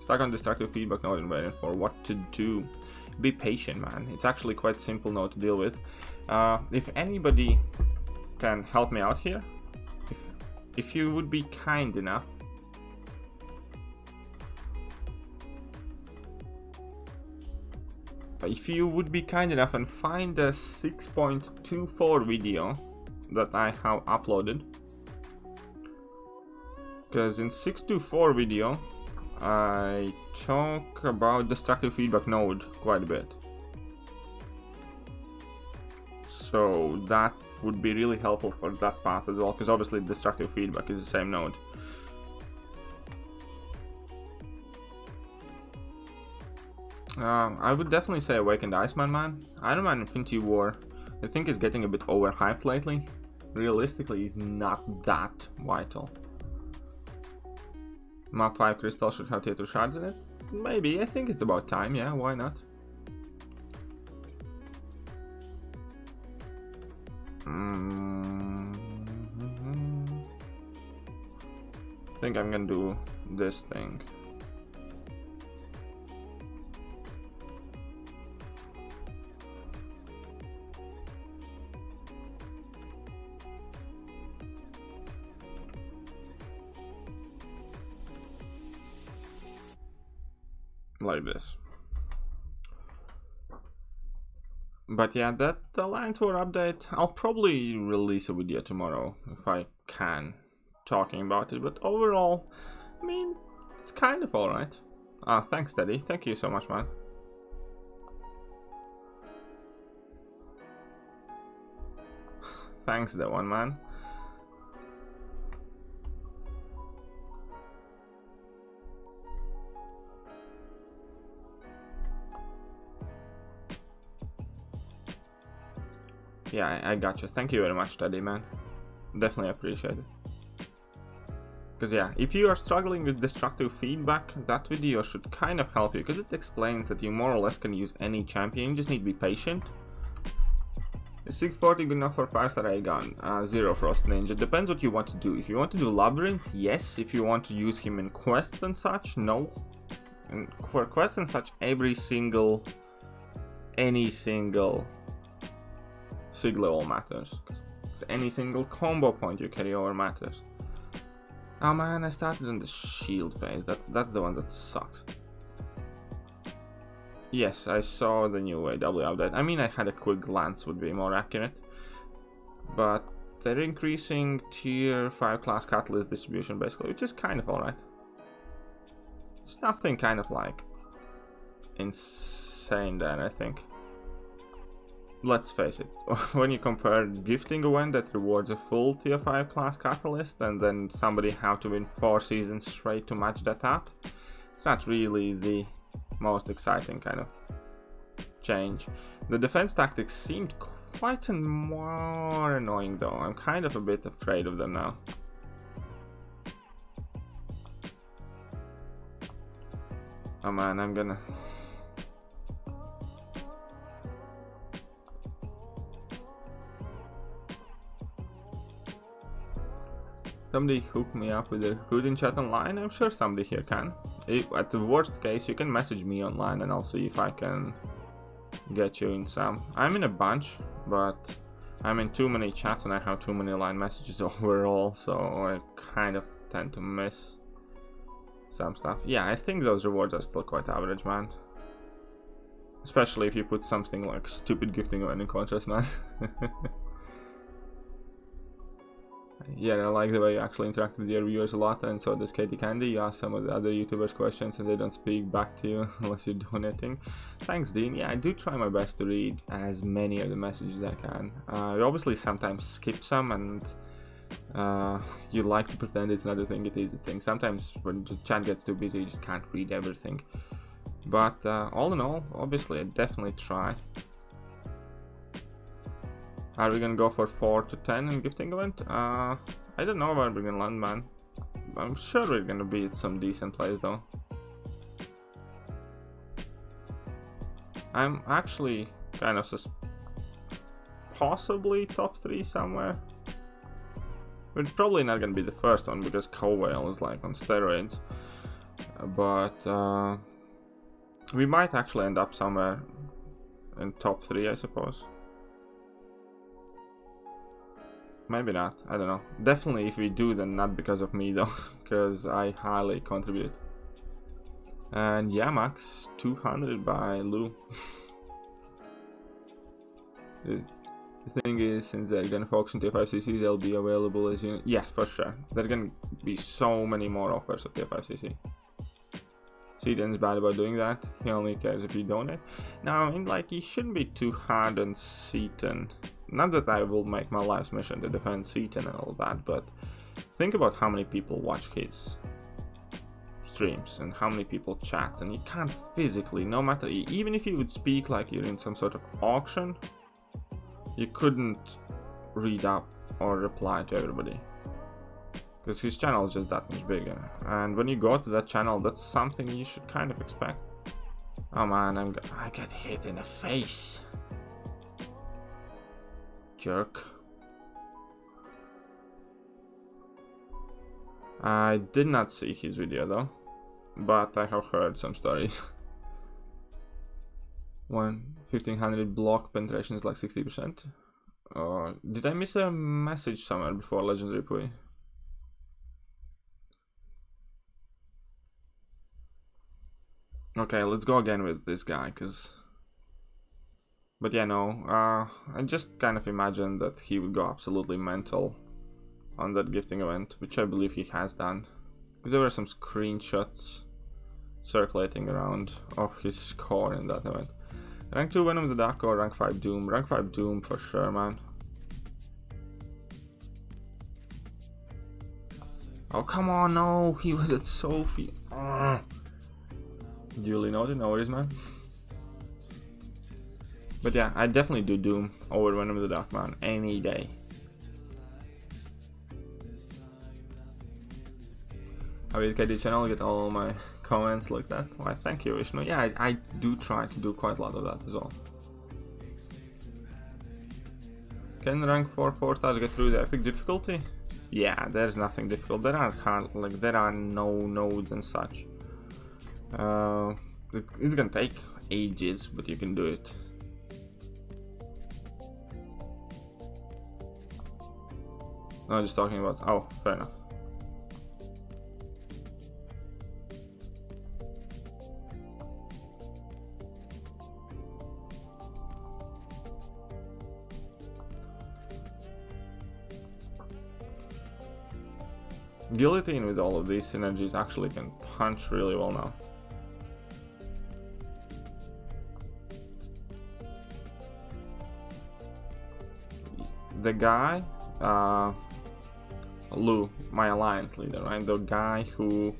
Stuck on destructive feedback node and waiting for what to do. Be patient, man. It's actually quite simple node to deal with. If anybody can help me out here, if you would be kind enough, and find a 6.24 video that I have uploaded, because in 6.24 video I talk about destructive feedback node quite a bit, so that would be really helpful for that path as well, because obviously destructive feedback is the same node. I would definitely say Awakened Iceman, man. Iron Man Infinity War, I think, is getting a bit overhyped lately. Realistically, is not that vital. Mach 5 Crystal should have tier 2 shards in it? Maybe, I think it's about time, yeah, why not? I think I'm gonna do this thing. Like this. But yeah, that Alliance War update, I'll probably release a video tomorrow if I can, talking about it, but overall, I mean, it's kind of alright. Thanks, Teddy. Thank you so much, man. Thanks, that one, man. Yeah, I got you. Thank you very much, Teddy, man. Definitely appreciate it. Because yeah, if you are struggling with destructive feedback, that video should kind of help you, because it explains that you more or less can use any champion, you just need to be patient. Is 640 good enough for 5-star Aegon? 0 Frost Ninja. Depends what you want to do. If you want to do Labyrinth, yes. If you want to use him in quests and such, no. And for quests and such, any single sig level matters. Any single combo point you carry over matters. Oh man, I started on the shield phase. That's the one that sucks. Yes, I saw the new AW update. I mean, I had a quick glance, would be more accurate. But they're increasing tier 5 class catalyst distribution basically, which is kind of alright. It's nothing kind of like insane there, I think. Let's face it, when you compare gifting event that rewards a full tier 5 class catalyst and then somebody have to win 4 seasons straight to match that up, it's not really the most exciting kind of change. The defense tactics seemed quite more annoying though. I'm kind of a bit afraid of them now. Oh man, I'm gonna... Somebody hook me up with a recruiting chat online? I'm sure somebody here can. At the worst case, you can message me online and I'll see if I can get you in some. I'm in a bunch, but I'm in too many chats and I have too many line messages overall, so I kind of tend to miss some stuff. Yeah, I think those rewards are still quite average, man. Especially if you put something like stupid gifting event in contrast, man. Yeah, I like the way you actually interact with your viewers a lot, and so does Katie Candy. You ask some of the other YouTubers questions and they don't speak back to you unless you're donating. Thanks, Dean. Yeah, I do try my best to read as many of the messages as I can. I obviously sometimes skip some, and you like to pretend it's not a thing, it is a thing. Sometimes when the chat gets too busy, you just can't read everything. But all in all, obviously I definitely try. Are we gonna go for 4 to 10 in gifting event? I don't know where we're gonna land, man. I'm sure we're gonna be at some decent place though. I'm actually kind of possibly top 3 somewhere. We're probably not gonna be the first one because Cowwhale is like on steroids. But we might actually end up somewhere in top 3, I suppose. Maybe not, I don't know. Definitely if we do, then not because of me though, because I highly contribute. And yeah, max 200 by Lou. The thing is, since they're gonna focus on T5CC, they'll be available as you. Yeah, for sure. There are gonna be so many more offers of T5CC. Seaton's bad about doing that. He only cares if you donate. Now, I mean, like, you shouldn't be too hard on Seaton. Not that I will make my life's mission to defend Seaton and all that, but think about how many people watch his streams and how many people chat, and you can't physically, no matter, even if you would speak like you're in some sort of auction, you couldn't read up or reply to everybody. Because his channel is just that much bigger. And when you go to that channel, that's something you should kind of expect. Oh man, I got hit in the face. Jerk. I did not see his video though, but I have heard some stories. 1500 block penetration is like 60%. Did I miss a message somewhere before Legendary Pui? Okay, let's go again with this guy, but yeah, no, I just kind of imagined that he would go absolutely mental on that gifting event, which I believe he has done. There were some screenshots circulating around of his score in that event. Rank 2 Venom the Duck or rank 5 Doom? Rank 5 Doom for sure, man. Oh, come on, no, he was at Sophie. Duly noted, no worries, man. But yeah, I definitely do Doom over Venom the Duck, man, any day. I will get the channel, get all my comments like that. Why, thank you, Vishnu. Yeah, I do try to do quite a lot of that as well. Can rank 4 stars get through the epic difficulty? Yeah, there's nothing difficult. There are there are no nodes and such. It's gonna take ages, but you can do it. No, just talking about. Oh, fair enough. Guillotine with all of these synergies actually can punch really well now. The guy, Lou, my alliance leader, right? The guy who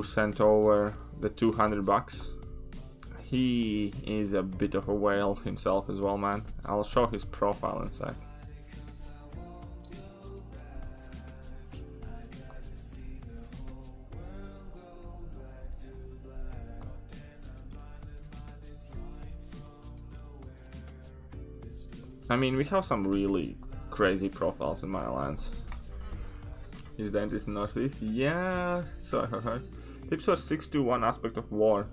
sent over the 200 bucks. He is a bit of a whale himself as well, man. I'll show his profile in a sec. I mean, we have some really crazy profiles in my alliance. His dentist in Northeast? Yeah, so I have heard. Tips for 621 aspect of war.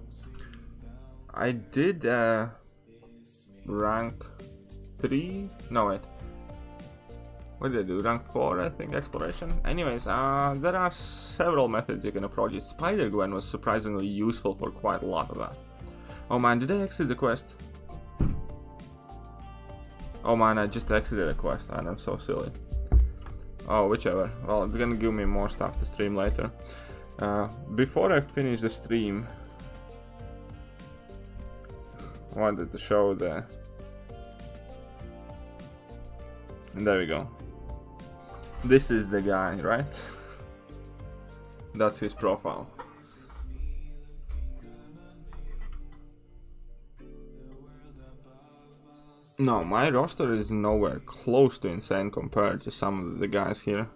I did rank 3? No, wait. What did I do? Rank 4, I think, exploration. Anyways, there are several methods you can approach it. Spider Gwen was surprisingly useful for quite a lot of that. Oh man, did I exit the quest? Oh man, I just exited a quest and I'm so silly. Oh, whichever. Well, it's gonna give me more stuff to stream later. Before I finish the stream, I wanted to show the... And there we go. This is the guy, right? That's his profile. No, my roster is nowhere close to insane compared to some of the guys here.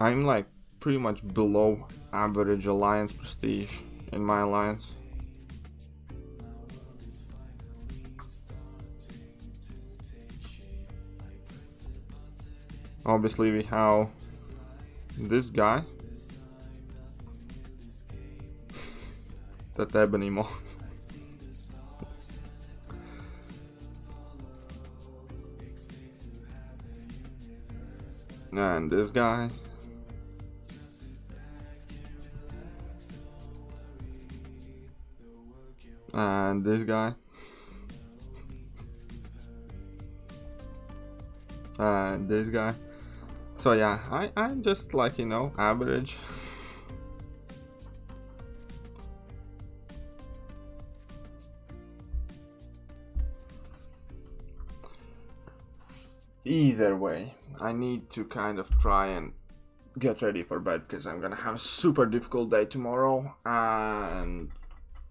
I'm like pretty much below average alliance prestige in my alliance. Obviously we have this guy, that ebony mo. And this guy. And this guy. And this guy. So yeah, I'm just like, you know, average. Either way, I need to kind of try and get ready for bed because I'm gonna have a super difficult day tomorrow and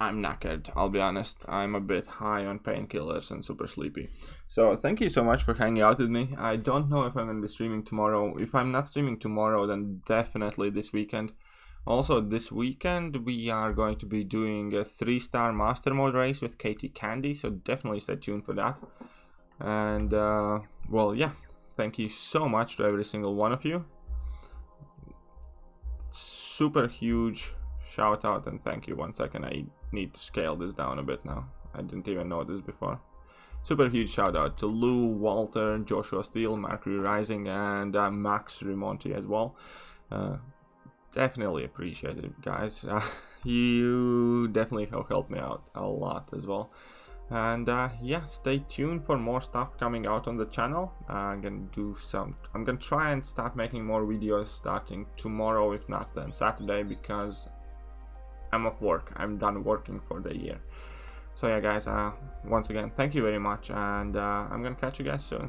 I'm knackered, I'll be honest. I'm a bit high on painkillers and super sleepy. So thank you so much for hanging out with me. I don't know if I'm going to be streaming tomorrow. If I'm not streaming tomorrow, then definitely this weekend. Also this weekend we are going to be doing a 3-star master mode race with Katie Candy, so definitely stay tuned for that. And well, yeah, thank you so much to every single one of you. Super huge shout out and thank you. 1 second, I need to scale this down a bit now. I didn't even know this before. Super huge shout out to Lou, Walter, Joshua Steele, Mercury Rising, and Max Rimonti as well. Definitely appreciate it, guys. You definitely have helped me out a lot as well. And yeah, stay tuned for more stuff coming out on the channel. I'm gonna try and start making more videos starting tomorrow, if not then Saturday, because I'm off work. I'm done working for the year. So yeah guys, once again, thank you very much, and I'm gonna catch you guys soon.